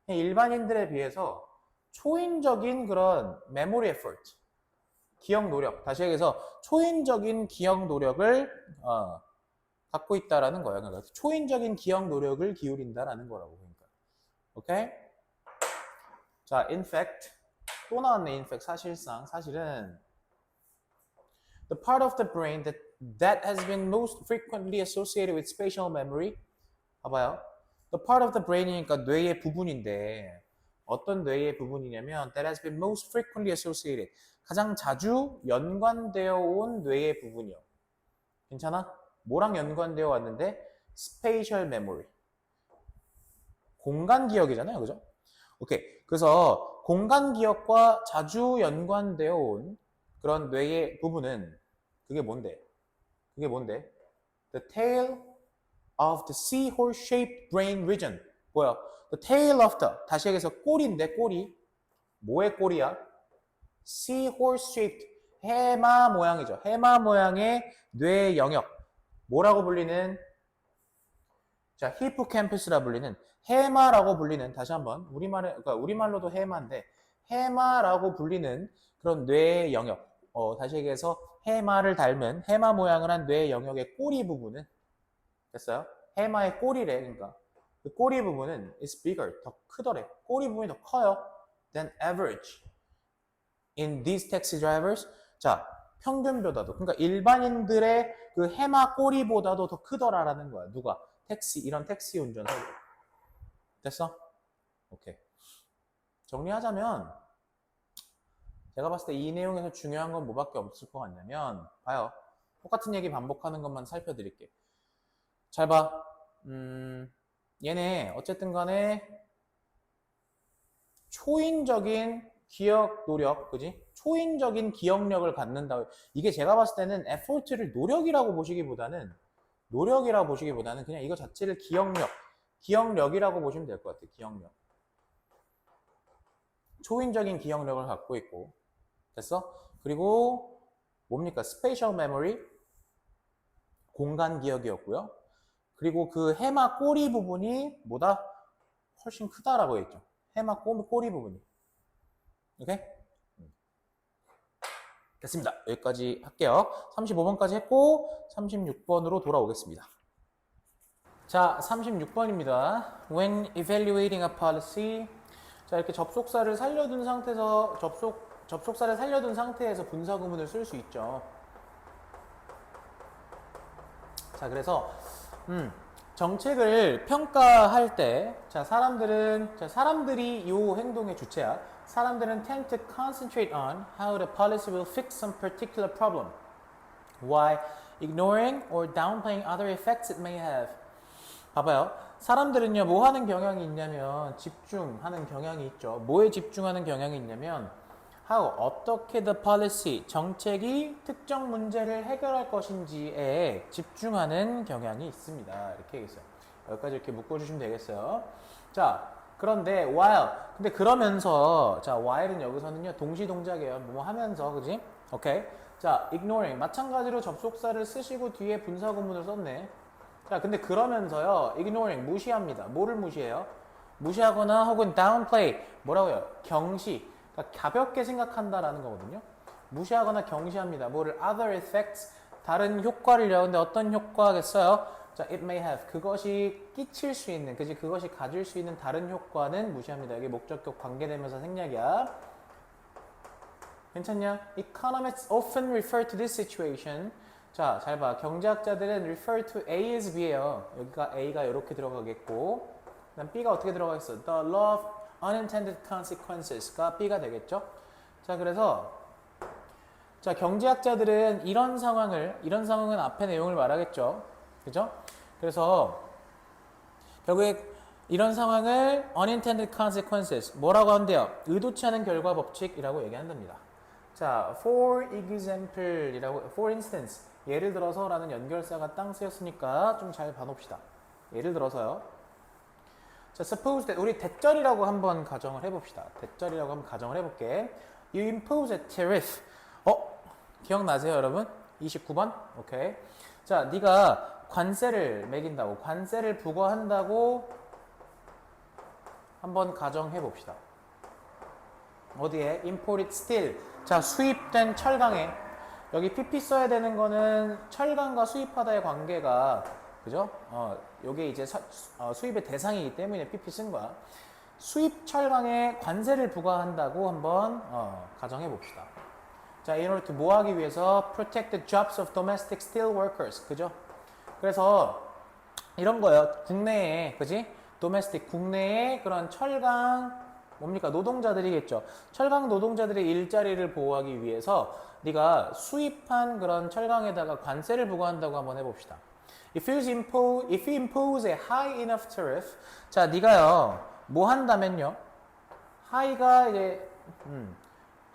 Speaker 1: 일반인들에 비해서 초인적인 그런 memory effort, 기억 노력, 다시 얘기해서 초인적인 기억 노력을 갖고 있다라는 거예요. 그러니까 초인적인 기억 노력을 기울인다라는 거라고. 그러니까. 오케이? 자, in fact, 또 나왔네. in fact, 사실은 the part of the brain that has been most frequently associated with spatial memory. 봐봐요. The part of the brain이니까 뇌의 부분인데 어떤 뇌의 부분이냐면 that has been most frequently associated. 가장 자주 연관되어 온 뇌의 부분이요. 괜찮아? 뭐랑 연관되어 왔는데? spatial memory. 공간 기억이잖아요. 그죠? 오케이. 그래서 공간 기억과 자주 연관되어 온 그런 뇌의 부분은 그게 뭔데? The tail of the seahorse-shaped brain region. 뭐야? The tail of the, 다시 얘기해서 꼬리인데 꼬리. 뭐의 꼬리야? Seahorse-shaped, 해마 모양이죠. 해마 모양의 뇌 영역. 뭐라고 불리는? 자, 히포캠퍼스라 불리는, 해마라고 불리는, 다시 한번 그러니까 우리말로도 해마인데 해마라고 불리는 그런 뇌 영역. 다시 얘기해서 해마를 닮은 해마 모양을 한 뇌 영역의 꼬리 부분은, 됐어요? 해마의 꼬리래. 그러니까 그 꼬리 부분은 is bigger, 더 크더래. 꼬리 부분이 더 커요 than average in these taxi drivers. 자, 평균보다도, 그러니까 일반인들의 그 해마 꼬리보다도 더 크더라라는 거야. 누가? 이런 택시 운전사. 됐어? 오케이. 정리하자면 제가 봤을 때 이 내용에서 중요한 건 뭐밖에 없을 것 같냐면, 봐요. 똑같은 얘기 반복하는 것만 살펴드릴게요. 잘 봐. 얘네 어쨌든 간에 초인적인 기억 노력, 그지? 초인적인 기억력을 갖는다. 이게 제가 봤을 때는 effort를 노력이라고 보시기보다는 그냥 이거 자체를 기억력이라고 보시면 될 것 같아요. 기억력. 초인적인 기억력을 갖고 있고. 됐어? 그리고 뭡니까? spatial memory, 공간 기억이었고요. 그리고 그 해마 꼬리 부분이 뭐다? 훨씬 크다라고 했죠. 해마 꼬리 부분이. 오케이? 됐습니다. 여기까지 할게요. 35번까지 했고 36번으로 돌아오겠습니다. 자, 36번입니다. When evaluating a policy, 자, 이렇게 접속사를 살려둔 상태에서 분사 구문을 쓸 수 있죠. 자, 그래서 정책을 평가할 때, 자, 사람들이 이 행동의 주체야. 사람들은 tend to concentrate on how the policy will fix some particular problem, while ignoring or downplaying other effects it may have. 봐봐요. 사람들은요, 뭐 하는 경향이 있냐면 집중하는 경향이 있죠. 뭐에 집중하는 경향이 있냐면 how, 어떻게 the policy, 정책이 특정 문제를 해결할 것인지에 집중하는 경향이 있습니다. 이렇게 얘기했어요. 여기까지 이렇게 묶어주시면 되겠어요. 자, 그런데 while, 근데 그러면서, 자, while은 여기서는요 동시 동작이에요. 뭐 하면서, 그지? 오케이. 자, ignoring, 마찬가지로 접속사를 쓰시고 뒤에 분사 구문을 썼네. 자, 근데 그러면서요 ignoring, 무시합니다. 뭐를 무시해요? 무시하거나 혹은 downplay, 뭐라고요? 경시, 그러니까 가볍게 생각한다라는 거거든요. 무시하거나 경시합니다. 뭐를? other effects, 다른 효과를요. 근데 어떤 효과겠어요? 자, it may have, 그것이 끼칠 수 있는, 그것이 가질 수 있는 다른 효과는 무시합니다. 여기 목적격 관계대명사 생략이야. 괜찮냐? Economists often refer to this situation. 자, 잘 봐. 경제학자들은 refer to A as B예요. 여기가 A가 이렇게 들어가겠고, 그다음 B가 어떻게 들어가겠어? The law of unintended consequences가 B가 되겠죠? 자, 그래서 자, 경제학자들은 이런 상황은 앞에 내용을 말하겠죠. 그죠? 그래서 결국에 이런 상황을 unintended consequences, 뭐라고 한대요? 의도치 않은 결과 법칙이라고 얘기한답니다. 자, for example이라고, for instance, 예를 들어서라는 연결사가 땅 쓰였으니까 좀 잘 봐놓읍시다. 예를 들어서요. 자, suppose that 우리 대절이라고 한번 가정을 해봅시다. 대절이라고 한번 가정을 해볼게. You impose a tariff. 기억나세요, 여러분? 29번? 오케이. 자, 네가 관세를 매긴다고, 관세를 부과한다고 한번 가정해 봅시다. 어디에? Imported steel. 자, 수입된 철강에. 여기 PP 써야 되는 거는 철강과 수입하다의 관계가, 그죠? 요게 이제 수입의 대상이기 때문에 PP 쓴 거야. 수입 철강에 관세를 부과한다고 한번 가정해 봅시다. 자, in order to 뭐 하기 위해서? Protect the jobs of domestic steel workers. 그죠? 그래서 이런 거예요. 국내에, 그지? domestic, 국내에 그런 철강, 뭡니까? 노동자들이겠죠. 철강 노동자들의 일자리를 보호하기 위해서 네가 수입한 그런 철강에다가 관세를 부과한다고 한번 해봅시다. If you impose a high enough tariff, 자, 네가요, 뭐 한다면요? high가 이제,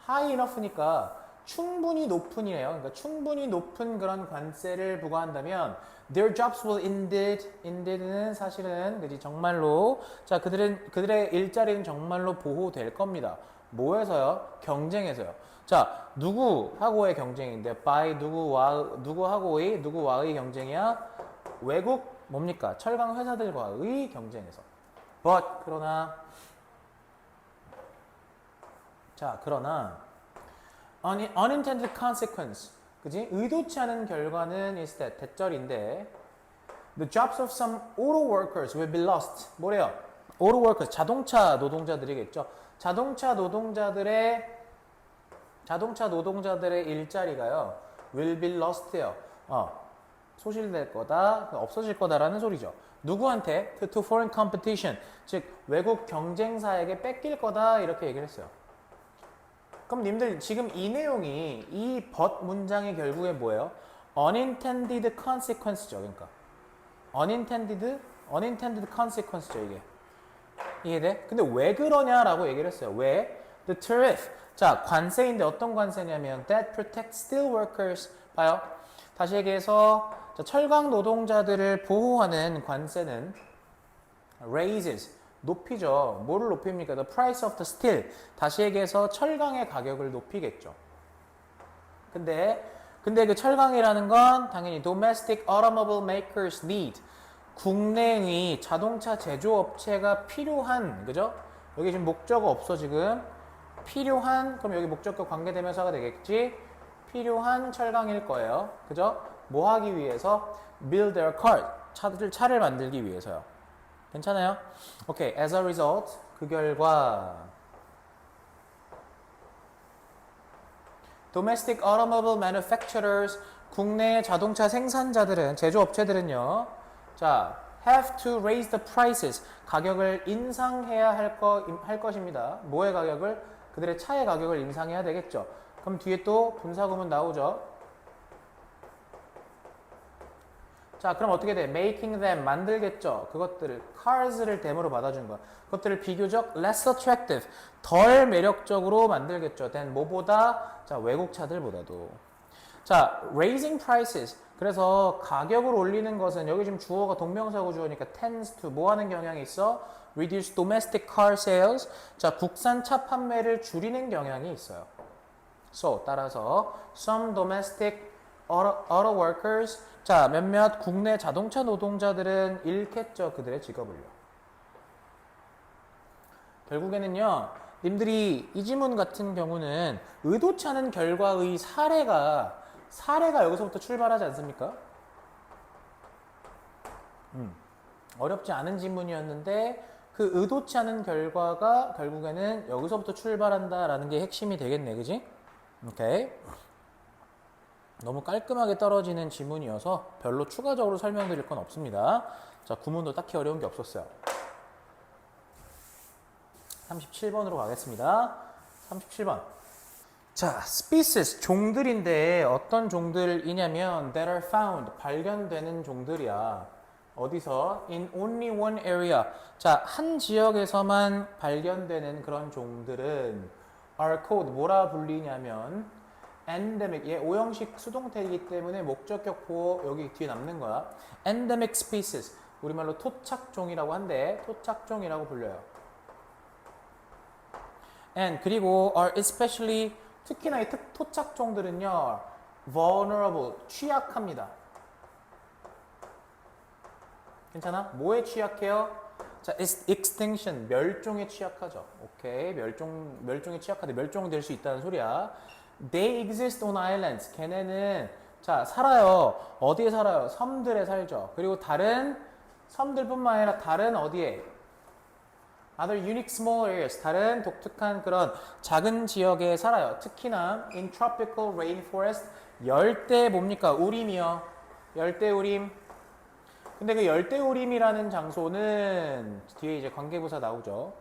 Speaker 1: high enough니까 충분히 높은이에요. 그러니까 충분히 높은 그런 관세를 부과한다면 their jobs will indeed는 사실은 그지 정말로 자 그들의 일자리는 정말로 보호될 겁니다. 뭐에서요? 경쟁에서요. 자 누구하고의 경쟁인데 by 누구와의 경쟁이야? 외국 뭡니까? 철강 회사들과의 경쟁에서. But 그러나 unintended consequence, 그지? 의도치 않은 결과는 is that 대절인데 the jobs of some auto workers will be lost. 뭐래요? auto workers, 자동차 노동자들이겠죠. 자동차 노동자들의 일자리가요 will be lost요. 소실될 거다, 없어질 거다라는 소리죠. 누구한테? to foreign competition, 즉 외국 경쟁사에게 뺏길 거다 이렇게 얘기를 했어요. 그럼 님들 지금 이 내용이 이 but 문장의 결국에 뭐예요? unintended consequence죠. 그러니까 unintended consequence죠. 이게 이해돼? 근데 왜 그러냐라고 얘기를 했어요. 왜? The tariff. 자, 관세인데 어떤 관세냐면 that protects steel workers. 봐요. 다시 얘기해서 철강 노동자들을 보호하는 관세는 raises. 높이죠. 뭐를 높입니까? The price of the steel. 다시 얘기해서 철강의 가격을 높이겠죠. 근데 그 철강이라는 건 당연히 domestic automobile makers need. 국내의 자동차 제조업체가 필요한, 그죠? 여기 지금 목적어 없어 지금. 필요한, 그럼 여기 목적격 관계대명사가 되겠지? 필요한 철강일 거예요. 그죠? 뭐 하기 위해서? build their car. 차를 만들기 위해서요. 괜찮아요? 오케이. As a result, 그 결과 domestic automobile manufacturers, 국내 자동차 생산자들은, 제조업체들은요. 자, have to raise the prices. 가격을 인상해야 할 것입니다. 뭐의 가격을? 그들의 차의 가격을 인상해야 되겠죠. 그럼 뒤에 또 분사구문 나오죠. 자, 그럼 어떻게 돼? making them, 만들겠죠. 그것들을, cars를 댐으로 받아준 거야. 그것들을 비교적 less attractive, 덜 매력적으로 만들겠죠. than 뭐보다? 자, 외국 차들보다도. 자, raising prices. 그래서 가격을 올리는 것은, 여기 지금 주어가 동명사고 주어니까 tends to, 뭐 하는 경향이 있어? reduce domestic car sales. 자, 국산 차 판매를 줄이는 경향이 있어요. So, 따라서, some domestic auto workers. 자, 몇몇 국내 자동차 노동자들은 잃겠죠. 그들의 직업을요. 결국에는요. 님들이 이 지문 같은 경우는 의도치 않은 결과의 사례가 여기서부터 출발하지 않습니까? 어렵지 않은 지문이었는데 그 의도치 않은 결과가 결국에는 여기서부터 출발한다라는 게 핵심이 되겠네. 그지? 오케이. 너무 깔끔하게 떨어지는 지문이어서 별로 추가적으로 설명드릴 건 없습니다. 자, 구문도 딱히 어려운 게 없었어요. 37번으로 가겠습니다. 37번. 자, species, 종들인데 어떤 종들이냐면 that are found, 발견되는 종들이야. 어디서? in only one area. 자, 한 지역에서만 발견되는 그런 종들은 are called 뭐라 불리냐면 endemic, 얘 오형식 수동태이기 때문에 목적격 보호 여기 뒤에 남는 거야. endemic species, 우리말로 토착종이라고 한대. 토착종이라고 불려요. and 그리고 are especially, 특히나 이 토착종들은요 vulnerable, 취약합니다. 괜찮아? 뭐에 취약해요? 자, extinction, 멸종에 취약하죠. 오케이, 멸종에 취약하대. 멸종될 수 있다는 소리야. They exist on islands. 걔네는 자 살아요. 어디에 살아요? 섬들에 살죠. 그리고 다른 섬들뿐만 아니라 다른 어디에? Other unique small areas. 다른 독특한 그런 작은 지역에 살아요. 특히나 in tropical rainforest. 열대 뭡니까? 우림이요. 열대 우림. 근데 그 열대우림이라는 장소는 뒤에 이제 관계부사 나오죠.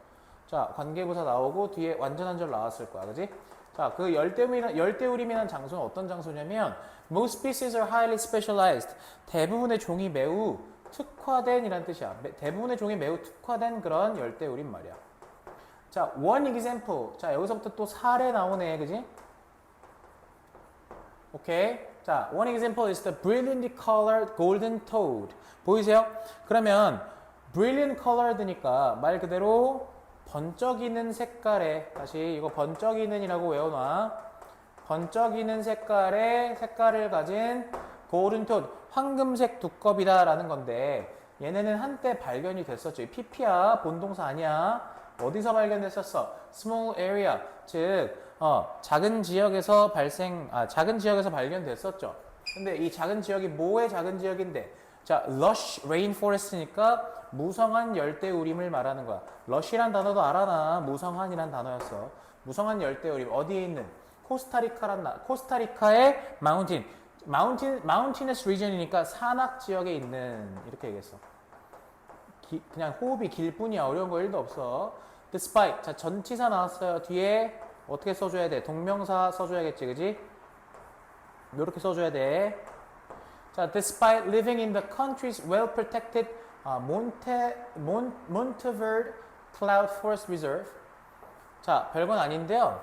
Speaker 1: 자, 관계부사 나오고 뒤에 완전한 절 나왔을 거야. 그지? 자, 그 열대우림이라는 장소는 어떤 장소냐면 most species are highly specialized. 대부분의 종이 매우 특화된 이란 뜻이야. 대부분의 종이 매우 특화된 그런 열대우림 말이야. 자, one example. 자, 여기서부터 또 사례 나오네. 그지? 오케이. 자, one example is the brilliantly colored golden toad. 보이세요? 그러면 brilliant colored니까 말 그대로 번쩍이는 색깔의, 다시 이거 번쩍이는이라고 외워놔. 번쩍이는 색깔을 가진 golden toad, 황금색 두꺼비다라는 건데 얘네는 한때 발견이 됐었죠. PP야, 본동사 아니야. 어디서 발견됐었어? small area, 즉 작은 지역에서 발견됐었죠. 근데 이 작은 지역이 뭐의 작은 지역인데? 자, lush rainforest니까 무성한 열대우림을 말하는 거야. lush이란 단어도 알아나? 무성한이란 단어였어. 무성한 열대우림 어디에 있는? 코스타리카의 mountainous region이니까 산악 지역에 있는, 이렇게 얘기했어. 그냥 호흡이 길 뿐이야. 어려운 거 1도 없어. despite, 자 전치사 나왔어요. 뒤에 어떻게 써줘야 돼? 동명사 써줘야겠지, 그지? 이렇게 써줘야 돼. 자, despite living in the country's well-protected Monteverde Cloud Forest Reserve. 자, 별건 아닌데요.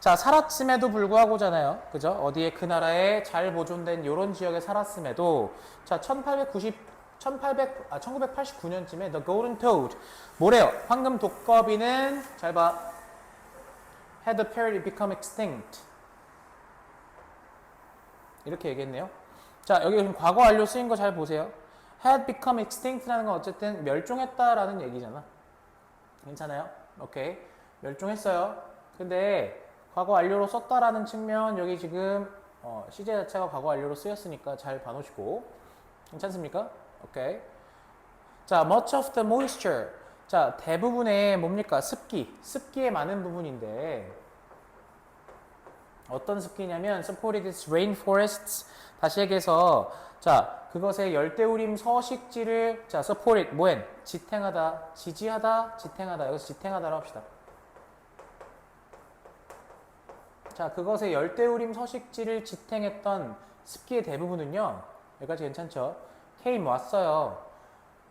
Speaker 1: 자, 살았음에도 불구하고잖아요. 그죠? 어디에 그 나라에 잘 보존된 이런 지역에 살았음에도, 자, 1989년쯤에 The Golden Toad, 뭐래요? 황금 독거비는, 잘 봐, had apparently become extinct. 이렇게 얘기했네요. 자, 여기 지금 과거 완료 쓰인 거 잘 보세요. had become extinct라는 건 어쨌든 멸종했다라는 얘기잖아. 괜찮아요? 오케이. 멸종했어요. 근데 과거 완료로 썼다라는 측면, 여기 지금 시제 자체가 과거 완료로 쓰였으니까 잘 봐놓으시고. 괜찮습니까? 오케이. 자, much of the moisture. 자, 대부분의 뭡니까? 습기의 많은 부분인데 어떤 습기냐면 supported its rainforests. 다시 얘기해서, 자, 그것의 열대우림 서식지를, 자, supported, 뭐엔? 지탱하다, 지지하다, 지탱하다. 여기서 지탱하다라고 합시다. 자, 그것의 열대우림 서식지를 지탱했던 습기의 대부분은요, 여기까지 괜찮죠? came, 왔어요.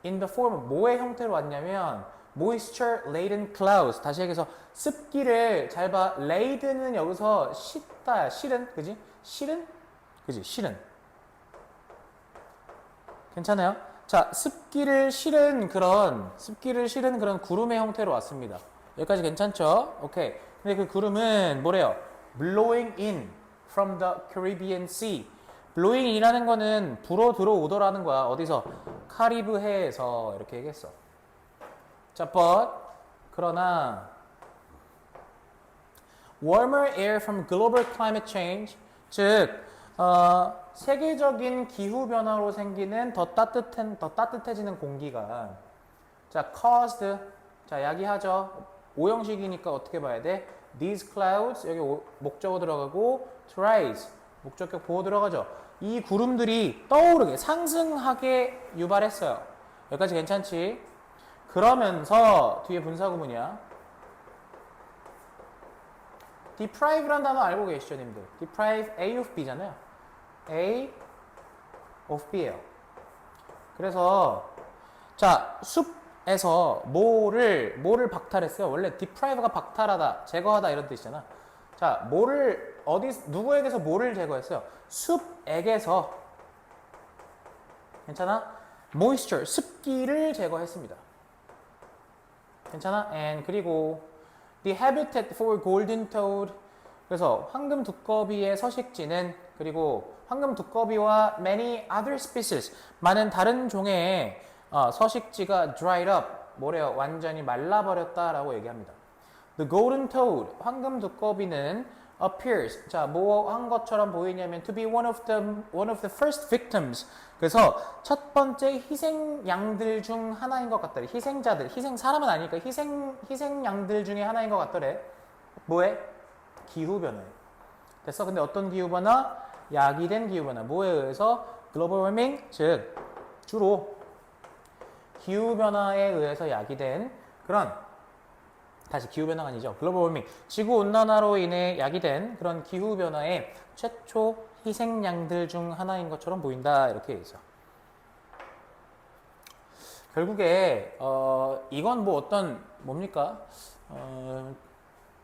Speaker 1: in the form, 뭐의 형태로 왔냐면 moisture laden clouds. 다시 얘기해서 습기를, 잘 봐, laden은 여기서 싣다, 실은, 그지? 실은? 그지? 실은. 괜찮아요? 자, 습기를 실은 그런 구름의 형태로 왔습니다. 여기까지 괜찮죠? 오케이. 근데 그 구름은 뭐래요? blowing in from the Caribbean Sea. blowing in이라는 거는 불어 들어오더라는 거야. 어디서? 카리브 해에서, 이렇게 얘기했어. 자, but 그러나 warmer air from global climate change, 즉 세계적인 기후 변화로 생기는 더 따뜻해지는 공기가, 자, caused, 자, 야기하죠. 오형식이니까 어떻게 봐야 돼? These clouds, 여기 목적어 들어가고 to rise, 목적격 보호 들어가죠. 이 구름들이 떠오르게, 상승하게 유발했어요. 여기까지 괜찮지? 그러면서 뒤에 분사구문이야. deprive란 단어 알고 계시죠, 님들? deprive, A of B잖아요. A of B예요. 그래서 자, 에서 뭐를 박탈했어요? 원래 deprive가 박탈하다, 제거하다 이런 뜻이잖아. 자, 누구에게서 뭐를 제거했어요? 숲에게서, 괜찮아? moisture, 습기를 제거했습니다. 괜찮아? And 그리고 the habitat for golden toad, 그래서 황금 두꺼비의 서식지는, 그리고 황금 두꺼비와 many other species, 많은 다른 종의 서식지가 dried up, 뭐래요? 완전히 말라버렸다라고 얘기합니다. The golden toad, 황금 두꺼비는 appears, 자, 뭐 한 것처럼 보이냐면 to be one of the first victims, 그래서 첫 번째 희생 양들 중 하나인 것 같더래. 희생자들, 사람은 아니니까 희생 양들 중에 하나인 것 같더래. 뭐에? 기후변화에. 됐어? 근데 어떤 기후변화? 야기된 기후변화. 뭐에 의해서? 글로벌 워밍, 즉 주로 기후변화에 의해서 야기된 그런, 다시 기후변화가 아니죠. 글로벌 워밍, 지구온난화로 인해 야기된 그런 기후변화의 최초 희생양들 중 하나인 것처럼 보인다. 이렇게 있어. 결국에 이건 뭐 어떤 뭡니까?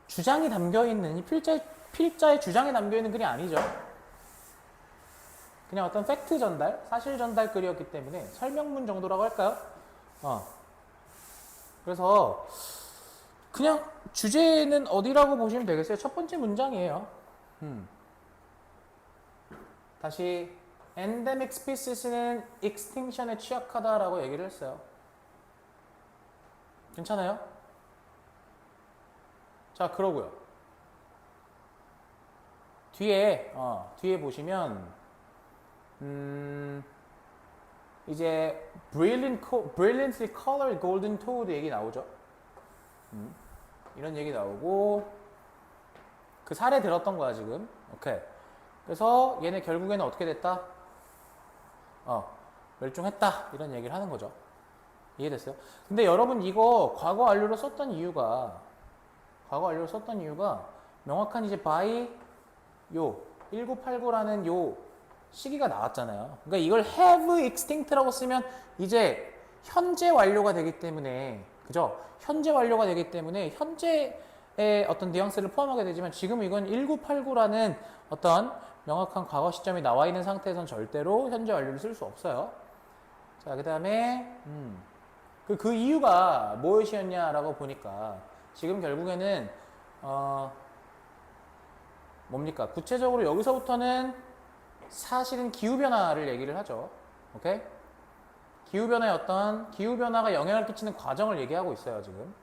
Speaker 1: 주장이 담겨있는, 이 필자의 주장이 담겨있는 글이 아니죠. 그냥 어떤 팩트 전달, 사실 전달 글이었기 때문에 설명문 정도라고 할까요? 그래서 그냥 주제는 어디라고 보시면 되겠어요? 첫 번째 문장이에요. 다시 endemic species는 extinction에 취약하다라고 얘기를 했어요. 괜찮아요? 자, 그러고요. 뒤에 보시면 이제 brilliantly colored golden toad 얘기 나오죠. 이런 얘기 나오고, 그 사례 들었던 거야 지금. 오케이. 그래서 얘네 결국에는 어떻게 됐다? 멸종했다, 이런 얘기를 하는 거죠. 이해됐어요? 근데 여러분 이거 과거 완료로 썼던 이유가 명확한 이제 by 요 1989라는 요 시기가 나왔잖아요. 그러니까 이걸 have extinct라고 쓰면 이제 현재 완료가 되기 때문에, 그죠? 현재 완료가 되기 때문에 현재의 어떤 뉘앙스를 포함하게 되지만, 지금 이건 1989라는 어떤 명확한 과거 시점이 나와 있는 상태에선 절대로 현재 완료를 쓸 수 없어요. 자, 그 다음에 그 이유가 무엇이었냐라고 보니까, 지금 결국에는 뭡니까? 구체적으로 여기서부터는 사실은 기후변화를 얘기를 하죠. 오케이? 기후변화가 영향을 끼치는 과정을 얘기하고 있어요, 지금.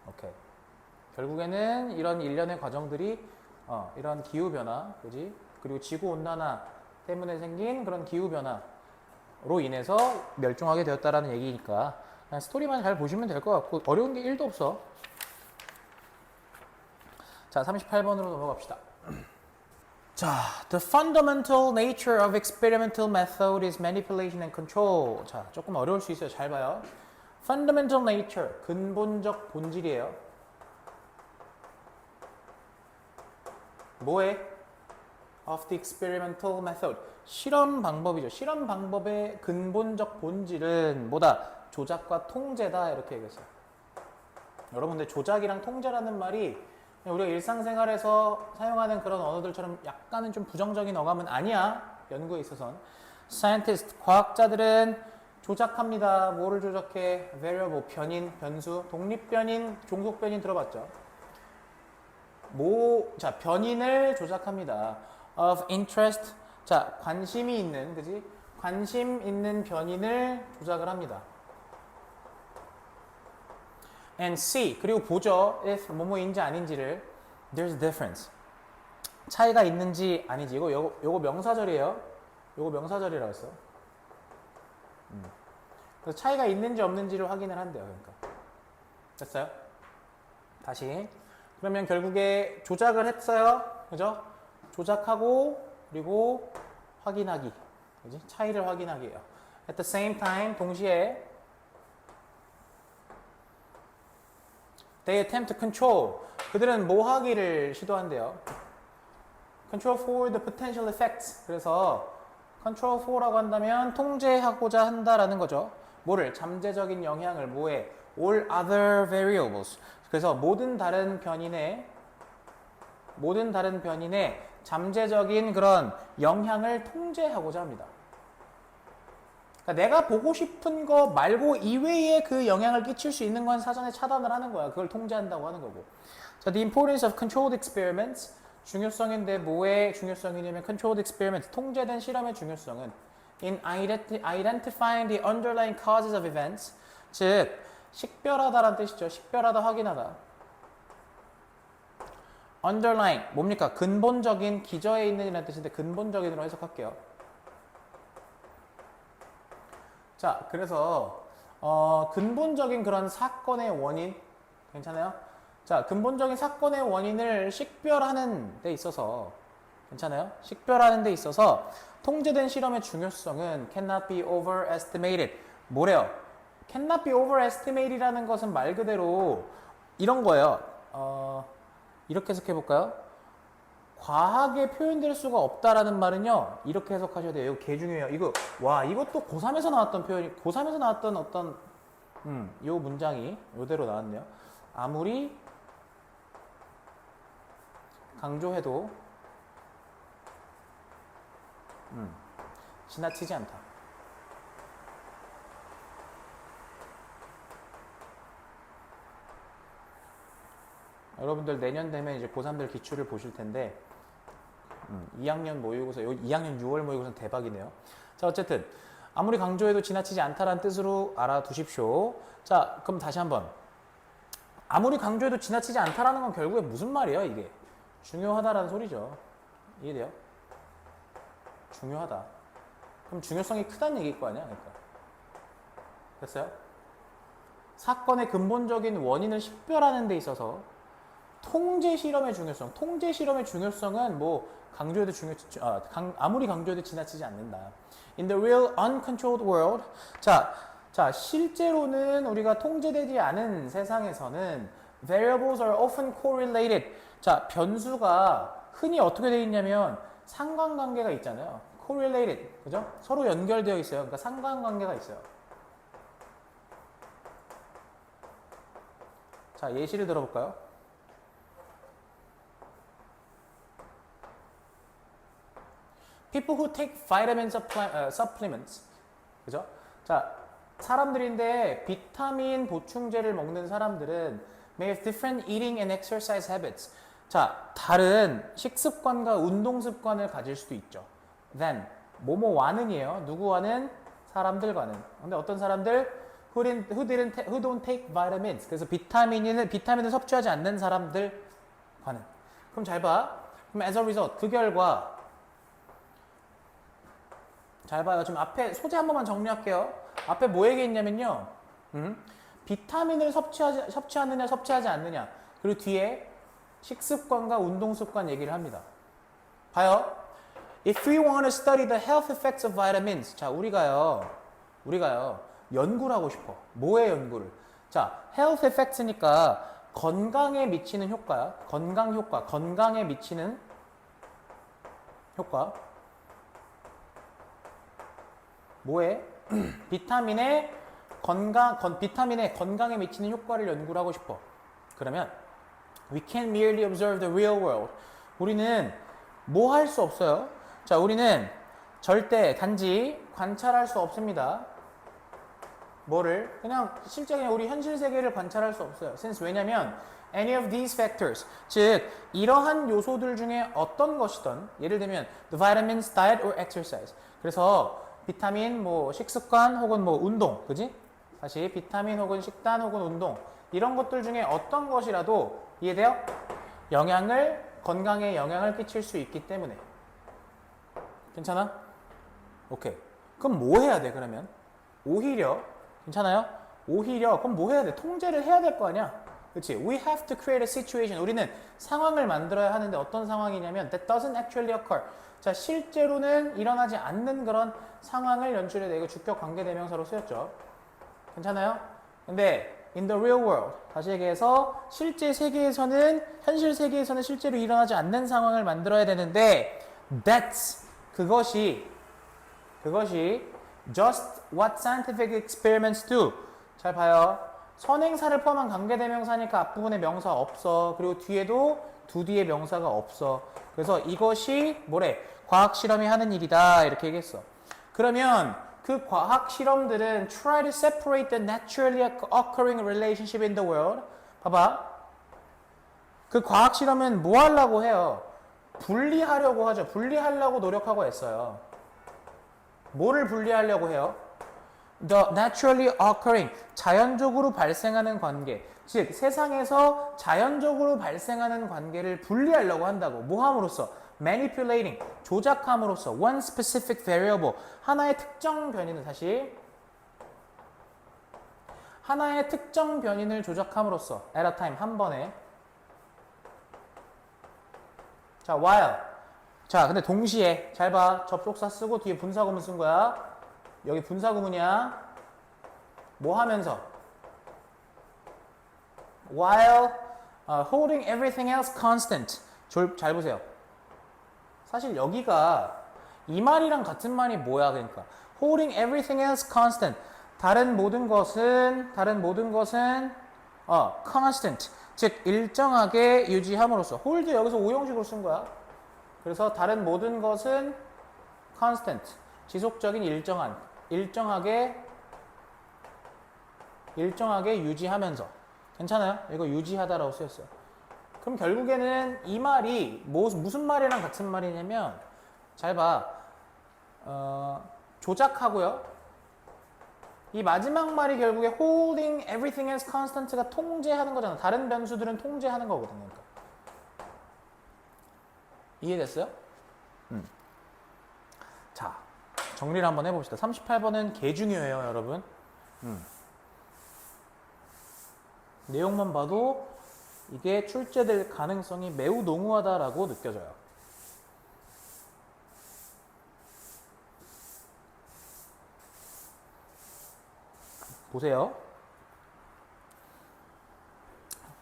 Speaker 1: 오케이. 결국에는 이런 일련의 과정들이, 이런 기후변화, 그지? 그리고 지구온난화 때문에 생긴 그런 기후변화로 인해서 멸종하게 되었다라는 얘기니까, 그냥 스토리만 잘 보시면 될 것 같고, 어려운 게 1도 없어. 자, 38번으로 넘어갑시다. 자, the fundamental nature of experimental method is manipulation and control. 자, 조금 어려울 수 있어요. 잘 봐요. fundamental nature, 근본적 본질이에요. 뭐에? of the experimental method. 실험 방법이죠. 실험 방법의 근본적 본질은 뭐다? 조작과 통제다. 이렇게 얘기했어요. 여러분들 조작이랑 통제라는 말이 우리가 일상생활에서 사용하는 그런 언어들처럼 약간은 좀 부정적인 어감은 아니야. 연구에 있어서는. scientist, 과학자들은 조작합니다. 뭐를 조작해? variable, 변인, 변수, 독립변인, 종속변인 들어봤죠? 자, 변인을 조작합니다. of interest, 자, 관심이 있는, 그지? 관심 있는 변인을 조작을 합니다. and see, 그리고 보죠. if 뭐뭐인지 아닌지를. there's a difference. 차이가 있는지 아닌지. 요거 명사절이에요. 요거 명사절이라고 했어. 그래서 차이가 있는지 없는지를 확인을 한대요. 그러니까. 됐어요? 다시. 그러면 결국에 조작을 했어요. 그죠? 조작하고, 그리고 확인하기. 그지? 차이를 확인하기예요. at the same time, 동시에 they attempt to control. 그들은 뭐 하기를 시도한대요. control for the potential effects. 그래서 control for라고 한다면 통제하고자 한다라는 거죠. 뭐를? 잠재적인 영향을 뭐해? all other variables. 그래서 모든 다른 변인의 잠재적인 그런 영향을 통제하고자 합니다. 그러니까 내가 보고 싶은 거 말고 이외에 그 영향을 끼칠 수 있는 건 사전에 차단을 하는 거야. 그걸 통제한다고 하는 거고. 자, the importance of controlled experiments. 중요성인데 뭐의 중요성이냐면 controlled experiment, 통제된 실험의 중요성은 in identifying the underlying causes of events. 즉, 식별하다라는 뜻이죠. 식별하다, 확인하다. underlying, 뭡니까? 근본적인, 기저에 있는 이라는 뜻인데 근본적인으로 해석할게요. 자, 그래서 근본적인 그런 사건의 원인, 괜찮아요? 자, 근본적인 사건의 원인을 식별하는 데 있어서, 괜찮아요? 식별하는 데 있어서 통제된 실험의 중요성은 cannot be overestimated. 뭐래요? cannot be overestimated이라는 것은 말 그대로 이런 거예요. 이렇게 해석해 볼까요? 과하게 표현될 수가 없다라는 말은요, 이렇게 해석하셔야 돼요. 이거 개 중요해요. 이것도 고3에서 나왔던 표현이, 고3에서 나왔던 어떤, 요 문장이 요대로 나왔네요. 아무리 강조해도, 지나치지 않다. 여러분들 내년 되면 이제 고3들 기출을 보실 텐데, 2학년 모의고사, 2학년 6월 모의고사는 대박이네요. 자, 어쨌든 아무리 강조해도 지나치지 않다라는 뜻으로 알아두십시오. 자, 그럼 다시 한번. 아무리 강조해도 지나치지 않다라는 건 결국에 무슨 말이에요, 이게? 중요하다라는 소리죠. 이해돼요? 중요하다. 그럼 중요성이 크다는 얘기일 거 아니야, 그러니까. 됐어요? 사건의 근본적인 원인을 식별하는 데 있어서 통제 실험의 중요성은 뭐 강조해도 아무리 강조해도 지나치지 않는다. In the real uncontrolled world, 자, 실제로는 우리가 통제되지 않은 세상에서는 variables are often correlated. 자, 변수가 흔히 어떻게 되어 있냐면 상관관계가 있잖아요. correlated, 그죠? 서로 연결되어 있어요. 그러니까 상관관계가 있어요. 자, 예시를 들어볼까요? People who take vitamin supplements, 그죠? 자, 사람들인데 비타민 보충제를 먹는 사람들은 may have different eating and exercise habits. 자, 다른 식습관과 운동 습관을 가질 수도 있죠. Then, 뭐뭐와는이에요. 누구와는? 사람들과는. 근데 어떤 사람들? who don't take vitamins. 그래서 비타민을 섭취하지 않는 사람들과는. 그럼 잘 봐. 그럼 as a result, 그 결과 잘 봐요. 지금 앞에 소재 한 번만 정리할게요. 앞에 뭐 얘기했냐면요. 비타민을 섭취하느냐 섭취하지 않느냐. 그리고 뒤에 식습관과 운동습관 얘기를 합니다. 봐요. If we want to study the health effects of vitamins. 자, 우리가요. 연구를 하고 싶어. 뭐의 연구를? 자, health effects니까 건강에 미치는 효과야. 건강에 미치는 효과. 뭐에? 비타민의 건강에 미치는 효과를 연구를 하고 싶어. 그러면 we can't merely observe the real world. 우리는 뭐 할 수 없어요. 자, 우리는 단지 관찰할 수 없습니다. 뭐를? 실제 우리 현실 세계를 관찰할 수 없어요. since 왜냐면 any of these factors, 즉 이러한 요소들 중에 어떤 것이든, 예를 들면 the vitamins, diet or exercise. 그래서 비타민, 뭐 식습관 혹은 뭐 운동, 그지? 다시 비타민 혹은 식단 혹은 운동, 이런 것들 중에 어떤 것이라도, 이해돼요? 건강에 영향을 끼칠 수 있기 때문에. 괜찮아? 오케이. 그럼 뭐 해야 돼, 그러면? 오히려, 괜찮아요? 그럼 뭐 해야 돼? 통제를 해야 될 거 아니야? 그치? We have to create a situation. 우리는 상황을 만들어야 하는데 어떤 상황이냐면 that doesn't actually occur. 자, 실제로는 일어나지 않는 그런 상황을 연출해내고 주격 관계대명사로 쓰였죠. 괜찮아요? 근데 in the real world, 다시 얘기해서 현실 세계에서는 실제로 일어나지 않는 상황을 만들어야 되는데 그것이 Just what scientific experiments do. 잘 봐요. 선행사를 포함한 관계대명사니까 앞부분에 명사 없어. 그리고 뒤에도 두 뒤에 명사가 없어. 그래서 이것이 뭐래? 과학 실험이 하는 일이다. 이렇게 얘기했어. 그러면 그 과학 실험들은 try to separate the naturally occurring relationship in the world. 봐봐. 그 과학 실험은 뭐 하려고 해요? 분리하려고 하죠. 분리하려고 노력하고 했어요. 뭐를 분리하려고 해요? The naturally occurring, 자연적으로 발생하는 관계. 즉, 세상에서 자연적으로 발생하는 관계를 분리하려고 한다고. 뭐 함으로써? Manipulating, 조작함으로써. One specific variable, 하나의 특정 변인을 다시. 하나의 특정 변인을 조작함으로써. At a time, 한 번에. 자, while. 자, 근데 동시에 잘 봐. 접속사 쓰고 뒤에 분사구문 쓴 거야. 여기 분사구문이야. 뭐 하면서? While holding everything else constant. 잘 보세요. 사실 여기가 이 말이랑 같은 말이 뭐야? 그러니까 holding everything else constant. 다른 모든 것은 constant. 즉 일정하게 유지함으로써. hold 여기서 오형식으로 쓴 거야. 그래서 다른 모든 것은 constant, 지속적인 일정하게 유지하면서. 괜찮아요? 이거 유지하다라고 쓰였어요. 그럼 결국에는 이 말이 무슨 말이랑 같은 말이냐면 잘 봐. 조작하고요. 이 마지막 말이 결국에 holding everything as constant가 통제하는 거잖아. 다른 변수들은 통제하는 거거든요. 그러니까. 이해됐어요? 자, 정리를 한번 해봅시다. 38번은 개 중요해요, 여러분. 내용만 봐도 이게 출제될 가능성이 매우 농후하다라고 느껴져요. 보세요.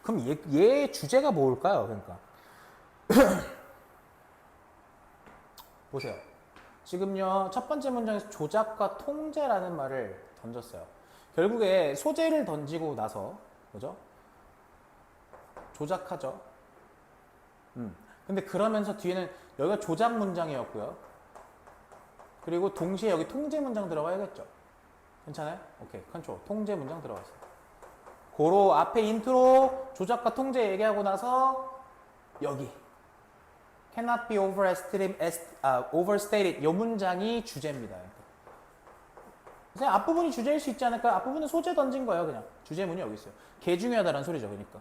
Speaker 1: 그럼 얘 주제가 뭘까요? 그러니까 보세요. 지금요, 첫 번째 문장에서 조작과 통제라는 말을 던졌어요. 결국에 소재를 던지고 나서, 그죠? 조작하죠. 근데 그러면서 뒤에는 여기가 조작 문장이었고요. 그리고 동시에 여기 통제 문장 들어가야겠죠. 괜찮아요? 오케이, 컨트롤. 통제 문장 들어갔어요. 고로 앞에 인트로 조작과 통제 얘기하고 나서 여기 cannot be overstated 이 문장이 주제입니다. 그냥 앞부분이 주제일 수 있지 않을까요? 앞부분은 소재 던진 거예요. 그냥 주제문이 여기 있어요. 개 중요하다는 소리죠. 그러니까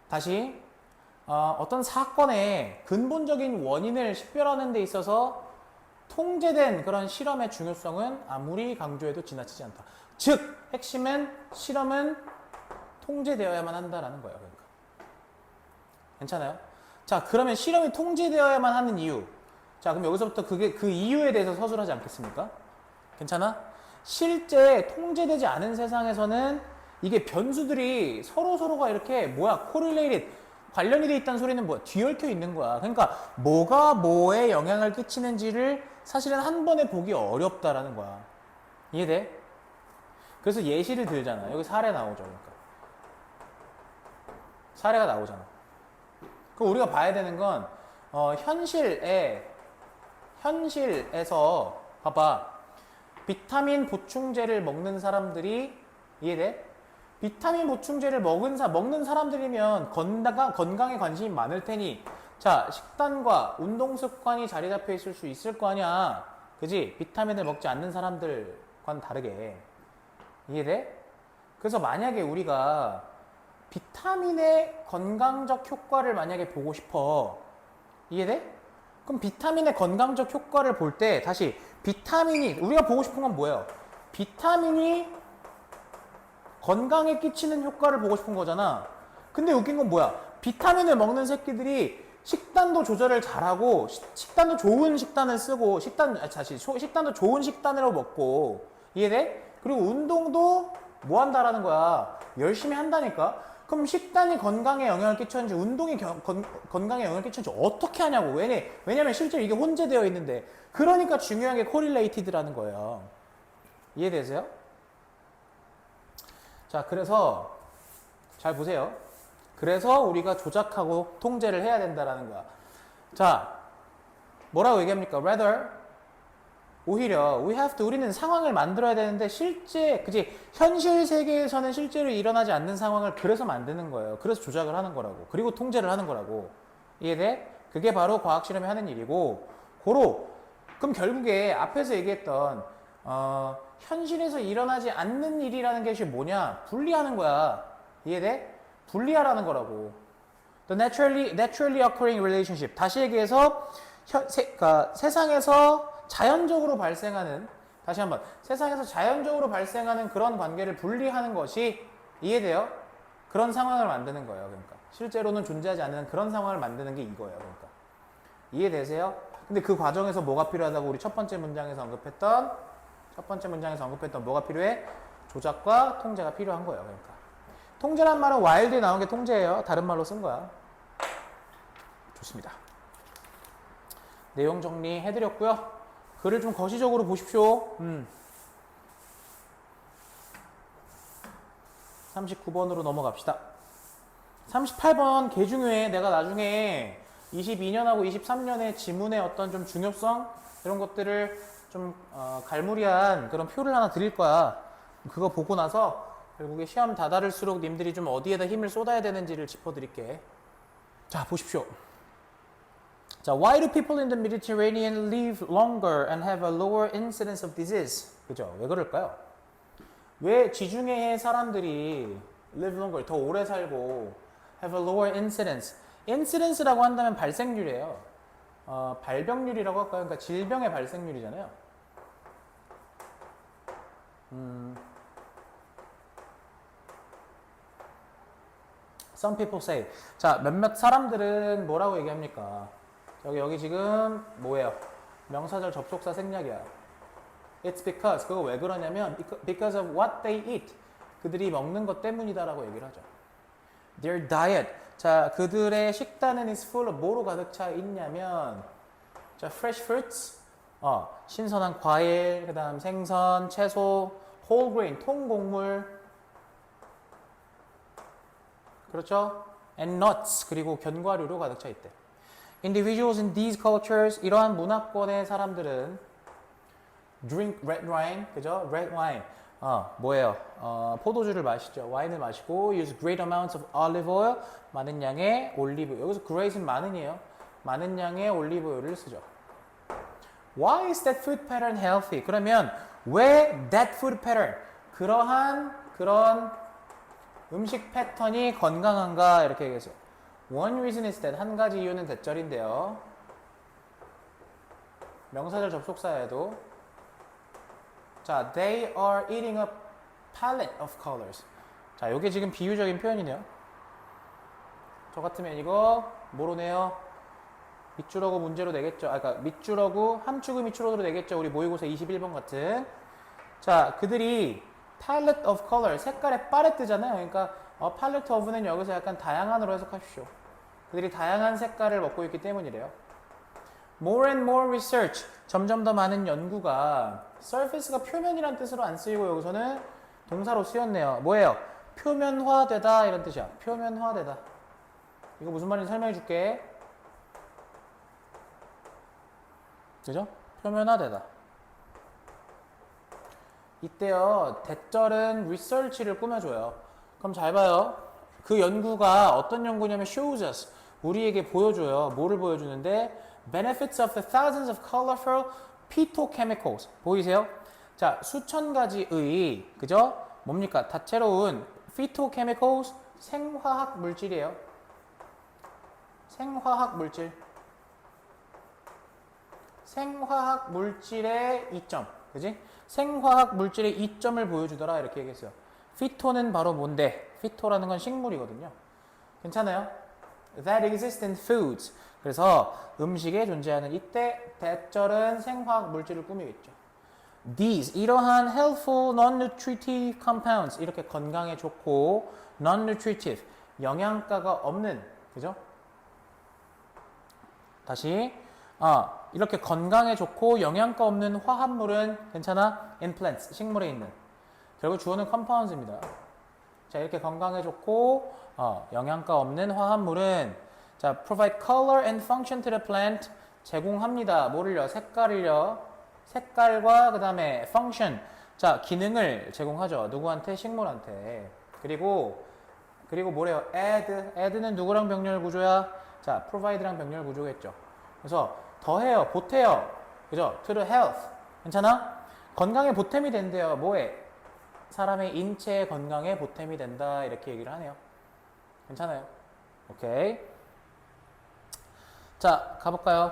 Speaker 1: 다시 어떤 사건의 근본적인 원인을 식별하는 데 있어서 통제된 그런 실험의 중요성은 아무리 강조해도 지나치지 않다. 즉 핵심은 실험은 통제되어야만 한다라는 거예요. 그러니까 괜찮아요? 자, 그러면 실험이 통제되어야만 하는 이유. 자, 그럼 여기서부터 그 이유에 대해서 서술하지 않겠습니까? 괜찮아? 실제 통제되지 않은 세상에서는 이게 변수들이 서로가 이렇게 correlated, 관련이 돼 있다는 소리는 뭐야? 뒤얽혀 있는 거야. 그러니까 뭐가 뭐에 영향을 끼치는지를 사실은 한 번에 보기 어렵다라는 거야. 이해돼? 그래서 예시를 들잖아. 여기 사례 나오죠. 그러니까 사례가 나오잖아. 그럼 우리가 봐야 되는 건 현실에서 봐봐. 비타민 보충제를 먹는 사람들이 이해돼? 비타민 보충제를 먹는 사람들이면 건강에 관심이 많을 테니 자, 식단과 운동 습관이 자리 잡혀 있을 수 있을 거 아니야. 그지? 비타민을 먹지 않는 사람들과는 다르게. 이해돼? 그래서 만약에 우리가 비타민의 건강적 효과를 만약에 보고 싶어. 이해돼? 그럼 비타민의 건강적 효과를 볼 때 다시 비타민이 우리가 보고 싶은 건 뭐예요? 비타민이 건강에 끼치는 효과를 보고 싶은 거잖아. 근데 웃긴 건 뭐야? 비타민을 먹는 새끼들이 식단도 조절을 잘하고 식단도 좋은 식단을 쓰고 식단도 좋은 식단으로 먹고 이해돼? 그리고 운동도 뭐 한다라는 거야? 열심히 한다니까? 그럼 식단이 건강에 영향을 끼쳤는지 운동이 건강에 영향을 끼쳤는지 어떻게 하냐고. 왜냐면 실제로 이게 혼재되어 있는데 그러니까 중요한 게 correlated라는 거예요. 이해되세요? 자, 그래서 잘 보세요. 그래서 우리가 조작하고 통제를 해야 된다라는 거야. 자, 뭐라고 얘기합니까? Rather, 오히려 we have to, 우리는 상황을 만들어야 되는데 실제, 그지? 현실 세계에서는 실제로 일어나지 않는 상황을 그래서 만드는 거예요. 그래서 조작을 하는 거라고. 그리고 통제를 하는 거라고. 이해돼? 그게 바로 과학 실험이 하는 일이고, 그럼 결국에 앞에서 얘기했던 현실에서 일어나지 않는 일이라는 것이 뭐냐? 분리하는 거야. 이해돼? 분리하라는 거라고. The naturally occurring relationship. 다시 얘기해서 세상에서 자연적으로 발생하는, 다시 한번, 세상에서 자연적으로 발생하는 그런 관계를 분리하는 것이, 이해돼요? 그런 상황을 만드는 거예요. 그러니까 실제로는 존재하지 않는 그런 상황을 만드는 게 이거예요. 그러니까 이해되세요? 근데 그 과정에서 뭐가 필요하다고 우리 첫 번째 문장에서 언급했던 뭐가 필요해? 조작과 통제가 필요한 거예요. 그러니까 통제란 말은 와일드에 나온 게 통제예요. 다른 말로 쓴 거야. 좋습니다. 내용 정리해드렸고요. 글을 좀 거시적으로 보십시오. 39번으로 넘어갑시다. 38번 개 중요해. 내가 나중에 22년하고 23년의 지문의 어떤 좀 중요성 이런 것들을 좀 갈무리한 그런 표를 하나 드릴 거야. 그거 보고 나서 결국에 시험 다다를수록 님들이 좀 어디에다 힘을 쏟아야 되는지를 짚어드릴게. 자, 보십시오. 자, why do people in the Mediterranean live longer and have a lower incidence of disease? 그죠? 왜 그럴까요? 왜 지중해의 사람들이 live longer, 더 오래 살고 have a lower incidence? incidence라고 한다면 발생률이에요. 발병률이라고 할까요? 그러니까 질병의 발생률이잖아요. Some people say. 자, 몇몇 사람들은 뭐라고 얘기합니까? 여기 지금 뭐예요? 명사절 접속사 생략이야. It's because. 그거 왜 그러냐면 because of what they eat. 그들이 먹는 것 때문이다라고 얘기를 하죠. Their diet. 자, 그들의 식단은 is full of 뭐로 가득 차 있냐면 자, fresh fruits. 신선한 과일, 그다음 생선, 채소, whole grain, 통곡물. 그렇죠? And nuts. 그리고 견과류로 가득 차 있대. Individuals in these cultures, 이러한 문화권의 사람들은 drink red wine, 그죠? red wine. 뭐예요? 포도주를 마시죠. 와인을 마시고 use great amounts of olive oil, 많은 양의 올리브. 여기서 great은 많은이에요. 많은 양의 올리브 오일을 쓰죠. Why is that food pattern healthy? 그러면 왜 that food pattern? 그런 음식 패턴이 건강한가? 이렇게 얘기했어요. One reason is that. 한 가지 이유는 대절인데요. 명사절 접속사에도 자, they are eating a palette of colors. 자, 요게 지금 비유적인 표현이네요. 저 같으면 이거 뭐로네요? 밑줄하고 문제로 내겠죠. 그러니까 밑줄하고 함축의 밑줄어로 내겠죠. 우리 모의고사 21번 같은. 자, 그들이 palette of color, 색깔의 팔레트잖아요. 그러니까 palette of는 여기서 약간 다양한으로 해석하십시오. 그들이 다양한 색깔을 먹고 있기 때문이래요. More and more research, 점점 더 많은 연구가 surface가 표면이란 뜻으로 안 쓰이고 여기서는 동사로 쓰였네요. 뭐예요? 표면화되다 이런 뜻이야. 표면화되다. 이거 무슨 말인지 설명해 줄게. 그죠? 표면화되다. 이때요, 대절은 research를 꾸며줘요. 그럼 잘 봐요. 그 연구가 어떤 연구냐면 shows us, 우리에게 보여줘요. 뭐를 보여주는데 benefits of the thousands of colorful phytochemicals. 보이세요? 자, 수천 가지의, 그죠? 뭡니까? 다채로운 phytochemicals, 생화학 물질이에요. 생화학 물질. 생화학 물질의 이점. 그지? 생화학 물질의 이점을 보여주더라. 이렇게 얘기했어요. 피토는 바로 뭔데? 피토라는 건 식물이거든요. 괜찮아요? That exist in foods. 그래서 음식에 존재하는 이때 대절은 생화학 물질을 꾸미겠죠. These, 이러한 helpful non-nutritive compounds, 이렇게 건강에 좋고 non-nutritive, 영양가가 없는, 그죠? 다시 이렇게 건강에 좋고 영양가 없는 화합물은 괜찮아? in plants, 식물에 있는. 결국 주어는 compounds입니다. 자, 이렇게 건강에 좋고 영양가 없는 화합물은 자, provide color and function to the plant. 제공합니다. 뭐를요? 색깔을요. 색깔과 그 다음에 function. 자, 기능을 제공하죠. 누구한테? 식물한테. 그리고 뭐래요? add는 누구랑 병렬 구조야? 자, provide랑 병렬 구조겠죠. 그래서 더해요, 보태요. 그죠? to the health. 괜찮아? 건강에 보탬이 된대요. 뭐에? 사람의 인체 건강에 보탬이 된다. 이렇게 얘기를 하네요. 괜찮아요? 오케이. 자, 가볼까요?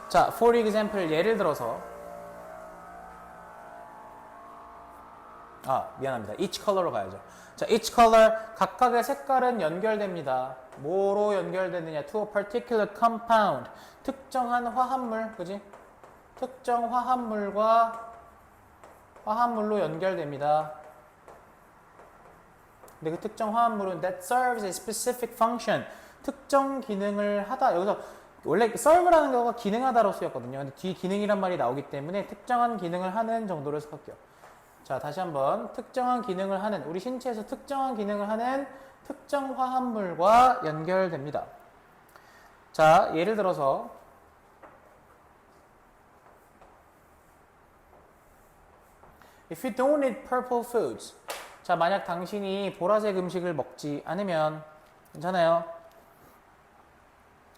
Speaker 1: 자, for example, 예를 들어서 미안합니다. each color로 가야죠. 자, each color, 각각의 색깔은 연결됩니다. 뭐로 연결되느냐? to a particular compound, 특정한 화합물, 그지? 특정 화합물로 연결됩니다. 근데 그 특정 화합물은 that serves a specific function, 특정 기능을 하다. 여기서 원래 serve라는 거가 기능하다로 쓰였거든요. 근데 뒤 기능이란 말이 나오기 때문에 특정한 기능을 하는 정도로 해석할게요. 자, 다시 한번 특정한 기능을 하는, 우리 신체에서 특정한 기능을 하는 특정 화합물과 연결됩니다. 자, 예를 들어서 If you don't eat purple foods, 자, 만약 당신이 보라색 음식을 먹지 않으면 괜찮아요.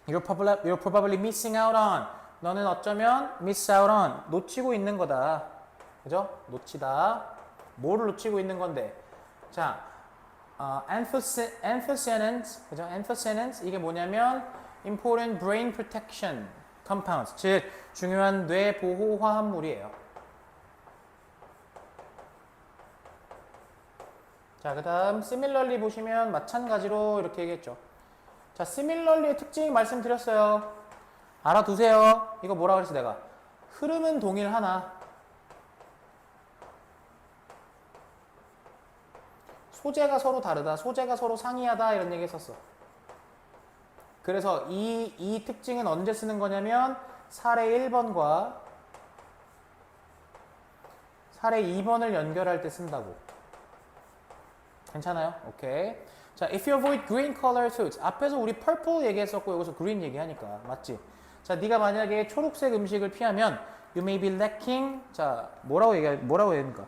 Speaker 1: You're probably missing out on. 너는 어쩌면 miss out on, 놓치고 있는 거다. 그죠? 놓치다. 뭐를 놓치고 있는 건데? 자, anthocyanins, 그죠? anthocyanins 이게 뭐냐면 important brain protection compounds, 즉 중요한 뇌 보호 화합물이에요. 자, 그다음 similarly 보시면 마찬가지로 이렇게 얘기했죠. 자, similarly의 특징 말씀드렸어요. 알아두세요. 이거 뭐라 그랬어 내가? 흐름은 동일하나 소재가 서로 다르다, 소재가 서로 상이하다 이런 얘기 했었어. 그래서 이 특징은 언제 쓰는 거냐면 사례 1번과 사례 2번을 연결할 때 쓴다고. 괜찮아요? 오케이. 자, if you avoid green color foods. 앞에서 우리 purple 얘기했었고 여기서 green 얘기하니까 맞지? 자, 네가 만약에 초록색 음식을 피하면 you may be lacking. 자, 뭐라고 얘기합니까?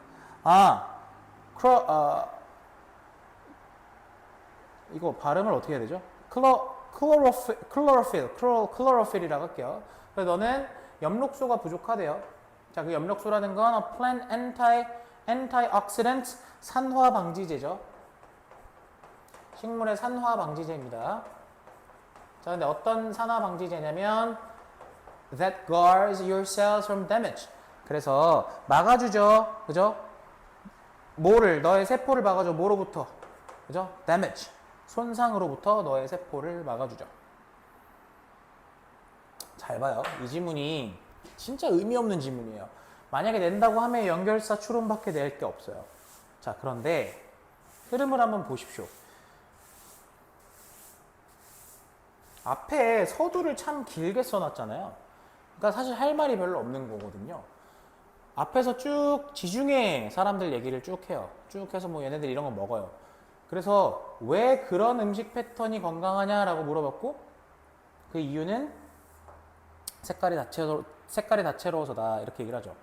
Speaker 1: 이거 발음을 어떻게 해야 되죠? chlorophyll이라고 할게요. 그래서 너는 엽록소가 부족하대요. 자, 그 엽록소라는 건 a plant antioxidant, 산화 방지제죠. 식물의 산화 방지제입니다. 자, 근데 어떤 산화 방지제냐면 that guards your cells from damage. 그래서 막아주죠. 그죠? 너의 세포를 막아줘. 뭐로부터? 그죠? damage. 손상으로부터 너의 세포를 막아주죠. 잘 봐요. 이 지문이 진짜 의미 없는 지문이에요. 만약에 낸다고 하면 연결사 추론밖에 낼 게 없어요. 자, 그런데 흐름을 한번 보십시오. 앞에 서두를 참 길게 써놨잖아요. 그러니까 사실 할 말이 별로 없는 거거든요. 앞에서 쭉 지중해 사람들 얘기를 쭉 해요. 쭉 해서 뭐 얘네들 이런 거 먹어요. 그래서 왜 그런 음식 패턴이 건강하냐라고 물어봤고 그 이유는 색깔이 다채로워서다 이렇게 얘기를 하죠.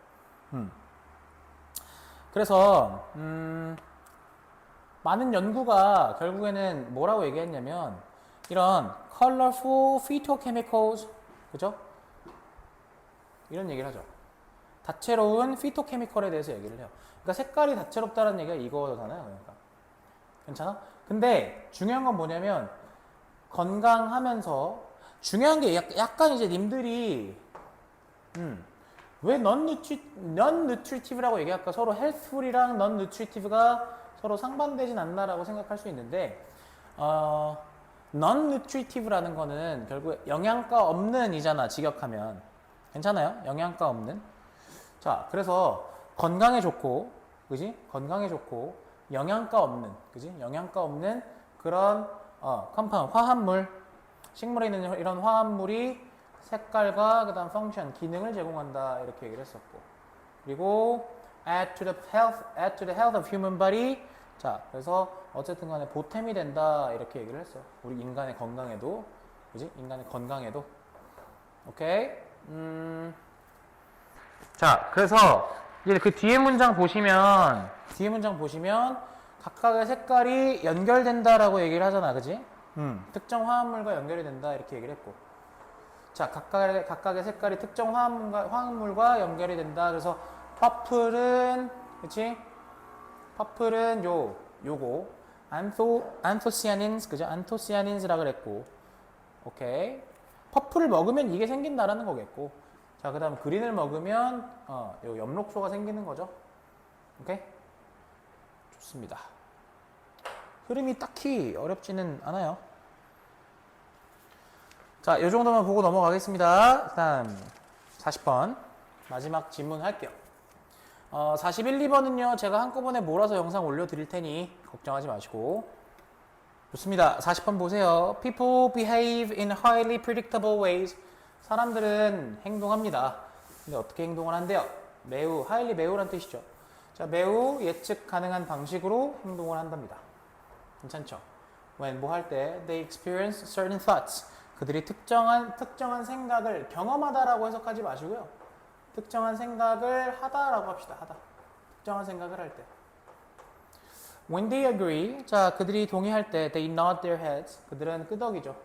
Speaker 1: 그래서 많은 연구가 결국에는 뭐라고 얘기했냐면 이런 colorful phytochemicals, 그죠? 이런 얘기를 하죠. 다채로운 피토케미컬에 대해서 얘기를 해요. 그러니까 색깔이 다채롭다는 얘기가 이거잖아요. 그러니까. 괜찮아? 근데 중요한 건 뭐냐면 건강하면서 중요한 게 약간 이제 님들이 왜 non-nutritive라고 얘기할까? 서로 healthful이랑 non-nutritive가 서로 상반되진 않나라고 생각할 수 있는데 non-nutritive라는 거는 결국 영양가 없는 이잖아. 직역하면 괜찮아요? 영양가 없는. 자, 그래서 건강에 좋고, 그지? 건강에 좋고 영양가 없는, 그지? 영양가 없는 그런 compound, 화합물. 식물에 있는 이런 화합물이 색깔과 그 다음 펑션, 기능을 제공한다. 이렇게 얘기를 했었고. 그리고 add to the health of human body. 자, 그래서 어쨌든 간에 보탬이 된다. 이렇게 얘기를 했어요. 우리 인간의 건강에도. 그지? 인간의 건강에도. 오케이? 자, 그래서 이제 그 뒤에 문장 보시면 각각의 색깔이 연결된다라고 얘기를 하잖아. 그지? 특정 화합물과 연결이 된다. 이렇게 얘기를 했고. 자, 각각의 색깔이 특정 화합물과 연결이 된다. 그래서 퍼플은, 그치? 퍼플은 요거. 안토시아닌스, 그죠? 안토시아닌스라 그랬고. 오케이. 퍼플을 먹으면 이게 생긴다라는 거겠고. 자, 그 다음 그린을 먹으면, 요 엽록소가 생기는 거죠. 오케이? 좋습니다. 흐름이 딱히 어렵지는 않아요. 자, 요 정도만 보고 넘어가겠습니다. 다음 40번. 마지막 질문 할게요. 41, 2번은요, 제가 한꺼번에 몰아서 영상 올려드릴 테니, 걱정하지 마시고. 좋습니다. 40번 보세요. People behave in highly predictable ways. 사람들은 행동합니다. 근데 어떻게 행동을 한대요? 매우, highly 매우란 뜻이죠. 자, 매우 예측 가능한 방식으로 행동을 한답니다. 괜찮죠? When 뭐 할 때, they experience certain thoughts. 그들이 특정한 생각을 경험하다라고 해석하지 마시고요. 특정한 생각을 하다라고 합시다. 하다. 특정한 생각을 할 때. When they agree, 자, 그들이 동의할 때, they nod their heads. 그들은 끄덕이죠.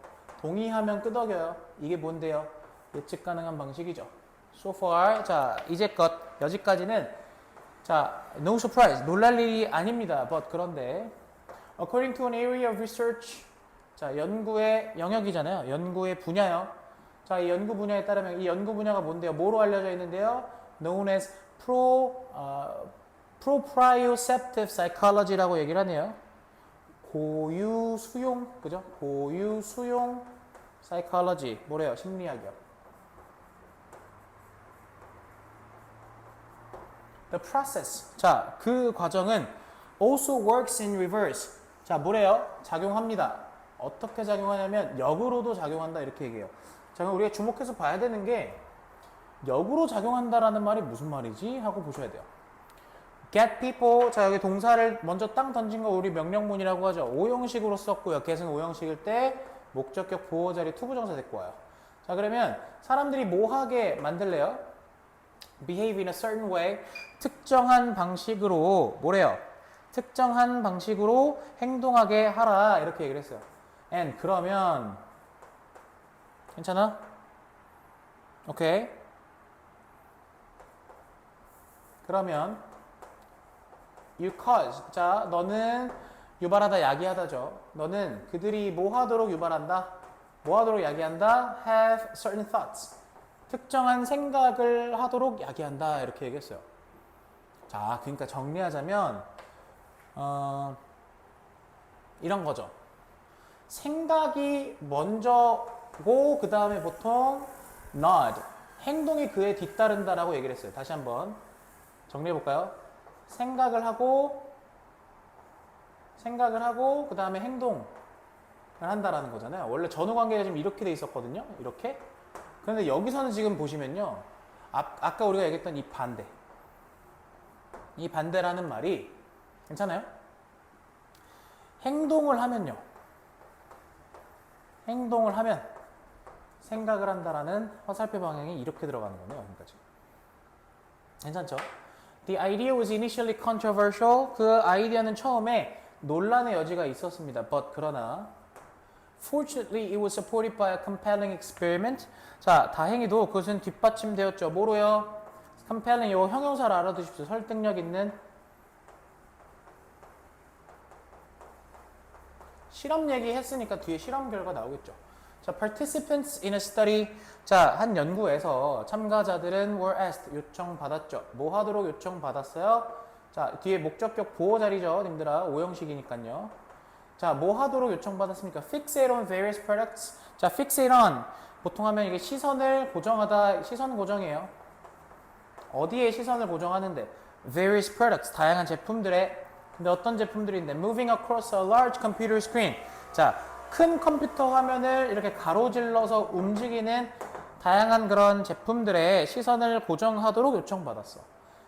Speaker 1: 동의하면 끄덕여요. 이게 뭔데요? 예측 가능한 방식이죠. So far, 자, 이제껏, 여기까지는, 자, no surprise. 놀랄 일이 아닙니다. But 그런데, according to an area of research, 자, 연구의 영역이잖아요. 연구의 분야요. 자, 이 연구 분야에 따르면 이 연구 분야가 뭔데요? 뭐로 알려져 있는데요? Known as proprioceptive psychology라고 얘기를 하네요. 고유 수용, 그죠? 고유 수용 psychology. 뭐래요? 심리학이요. The process. 자, 그 과정은 also works in reverse. 자, 뭐래요? 작용합니다. 어떻게 작용하냐면 역으로도 작용한다 이렇게 얘기해요. 자, 그럼 우리가 주목해서 봐야 되는 게 역으로 작용한다라는 말이 무슨 말이지? 하고 보셔야 돼요. get people. 자, 여기 동사를 먼저 땅 던진 거 우리 명령문이라고 하죠. 5형식으로 썼고요. get은 5형식일 때 목적격 보호 자리 투부정사 데리고 와요. 자, 그러면 사람들이 뭐 하게 만들래요? behave in a certain way. 특정한 방식으로 뭐래요? 특정한 방식으로 행동하게 하라 이렇게 얘기를 했어요. and 그러면 괜찮아? 오케이. 그러면 you cause. 자, 너는 유발하다 야기하다죠. 너는 그들이 뭐 하도록 유발한다? 뭐 하도록 야기한다? have certain thoughts. 특정한 생각을 하도록 야기한다 이렇게 얘기했어요. 자, 그러니까 정리하자면 이런 거죠. 생각이 먼저고 그 다음에 보통 nod. 행동이 그에 뒤따른다라고 얘기를 했어요. 다시 한번 정리해 볼까요? 생각을 하고 그 다음에 행동을 한다라는 거잖아요. 원래 전후 관계가 지금 이렇게 돼 있었거든요. 이렇게. 그런데 여기서는 지금 보시면요. 아까 우리가 얘기했던 이 반대라는 말이 괜찮아요? 행동을 하면 생각을 한다라는 화살표 방향이 이렇게 들어가는 거네요. 여기까지. 괜찮죠? The idea was initially controversial. 그 아이디어는 처음에 논란의 여지가 있었습니다. But 그러나 fortunately it was supported by a compelling experiment. 자, 다행히도 그것은 뒷받침되었죠. 뭐로요? compelling, 요 형용사를 알아두십시오. 설득력 있는 실험 얘기했으니까 뒤에 실험 결과 나오겠죠. 자, participants in a study. 자, 한 연구에서 참가자들은 were asked, 요청받았죠. 뭐 하도록 요청받았어요? 자, 뒤에 목적격 보호 자리죠. 님들아, 5형식이니까요. 자, 뭐 하도록 요청받았습니까? Fixate on various products. 자, fixate on. 보통 하면 이게 시선을 고정하다, 시선 고정이에요. 어디에 시선을 고정하는데? Various products. 다양한 제품들에. 근데 어떤 제품들인데? Moving across a large computer screen. 자, 큰 컴퓨터 화면을 이렇게 가로질러서 움직이는 다양한 그런 제품들의 시선을 고정하도록 요청받았어.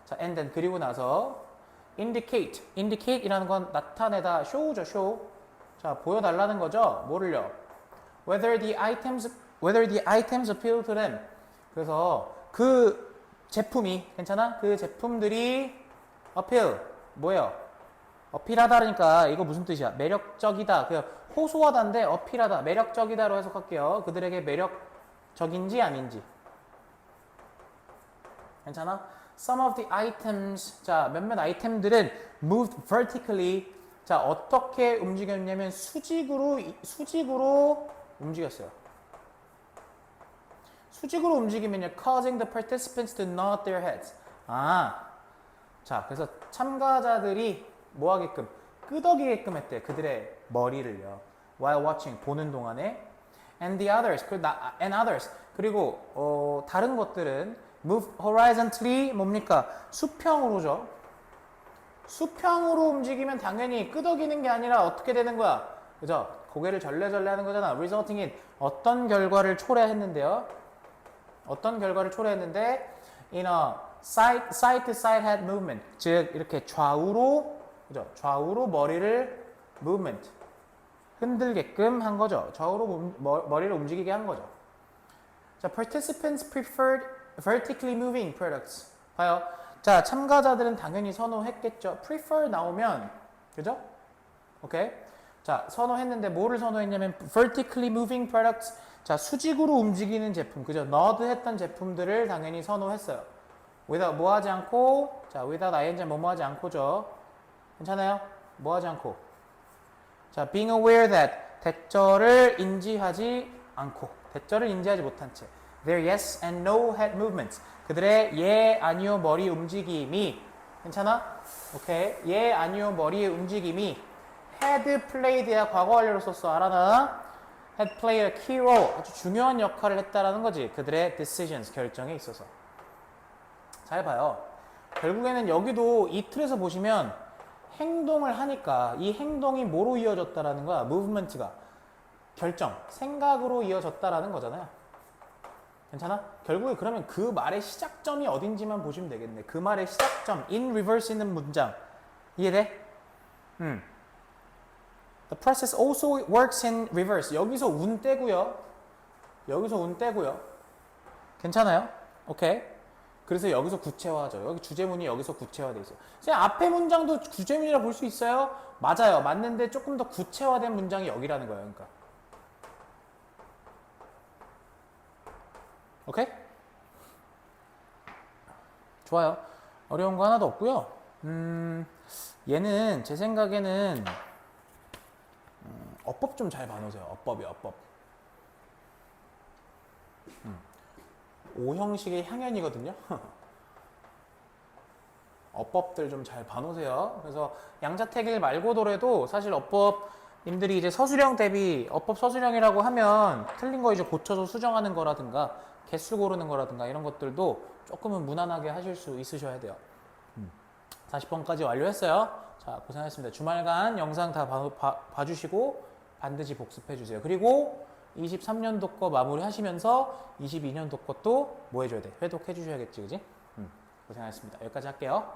Speaker 1: 자, and then 그리고 나서 indicate 이라는 건 나타내다, show죠, show. 자, 보여달라는 거죠. 뭐를요? whether the items appeal to them. 그래서 그 제품이 괜찮아? 그 제품들이 appeal 뭐예요? 어필하다 그러니까 이거 무슨 뜻이야? 매력적이다. 그 호소하다인데 어필하다, 매력적이다로 해석할게요. 그들에게 매력적인지 아닌지. 괜찮아? Some of the items, 자 몇몇 아이템들은 moved vertically. 자 어떻게 움직였냐면 수직으로 움직였어요. 수직으로 움직이면요, causing the participants to nod their heads. 자 그래서 참가자들이 뭐 하게끔? 끄덕이게끔 했대. 그들의 머리를요. While watching, 보는 동안에. And others. 그리고 다른 것들은 move horizontally, 뭡니까? 수평으로죠. 수평으로 움직이면 당연히 끄덕이는 게 아니라 어떻게 되는 거야? 그죠? 고개를 절레절레 하는 거잖아. resulting in 어떤 결과를 초래했는데요. 어떤 결과를 초래했는데 in a side to side head movement. 즉 이렇게 좌우로, 그죠? 좌우로 머리를 movement, 흔들게끔 한 거죠. 좌우로 머리를 움직이게 한 거죠. 자, participants preferred vertically moving products. 봐요. 자, 참가자들은 당연히 선호했겠죠. prefer 나오면, 그죠? 오케이. 자, 선호했는데 뭐를 선호했냐면 vertically moving products. 자, 수직으로 움직이는 제품, 그죠? nod 했던 제품들을 당연히 선호했어요. without 뭐 하지 않고, 자, without ing 뭐뭐 하지 않고죠. 괜찮아요? 뭐 하지 않고. 자, being aware that 대절을 인지하지 않고, 대절을 인지하지 못한 채. Their yes and no head movements. 그들의 예, 아니요, 머리 움직임이, 괜찮아? 오케이. 예, 아니요, 머리의 움직임이 had played야 과거 완료로 썼어. 알아나? had played a key role. 아주 중요한 역할을 했다라는 거지. 그들의 decisions, 결정에 있어서. 잘 봐요. 결국에는 여기도 이 틀에서 보시면 행동을 하니까 이 행동이 뭐로 이어졌다라는 거야? movement가. 결정, 생각으로 이어졌다라는 거잖아요. 괜찮아? 결국에 그러면 그 말의 시작점이 어딘지만 보시면 되겠네. 그 말의 시작점, in reverse 있는 문장. 이해돼? The process also works in reverse. 여기서 운 떼고요. 여기서 운 떼고요. 괜찮아요? 오케이. 그래서 여기서 구체화하죠. 여기 주제문이 여기서 구체화돼 있어요. 그냥 앞에 문장도 주제문이라 볼 수 있어요? 맞아요. 맞는데 조금 더 구체화된 문장이 여기라는 거예요. 그러니까. 오케이? 좋아요. 어려운 거 하나도 없고요. 얘는 제 생각에는 어법 좀 잘 봐놓으세요. 어법이요, 어법. O형식의 향연이거든요. 어법들 좀 잘 봐놓으세요. 그래서 양자택일 말고더라도 사실 어법님들이 이제 서술형 대비 어법 서술형이라고 하면 틀린 거 이제 고쳐서 수정하는 거라든가 개수 고르는 거라든가 이런 것들도 조금은 무난하게 하실 수 있으셔야 돼요. 40번까지 완료했어요. 자, 고생하셨습니다. 주말간 영상 다 봐주시고 반드시 복습해주세요. 그리고 23년도 거 마무리 하시면서 22년도 것도 뭐 해줘야 돼? 회독해 주셔야겠지, 그지? 고생하셨습니다. 여기까지 할게요.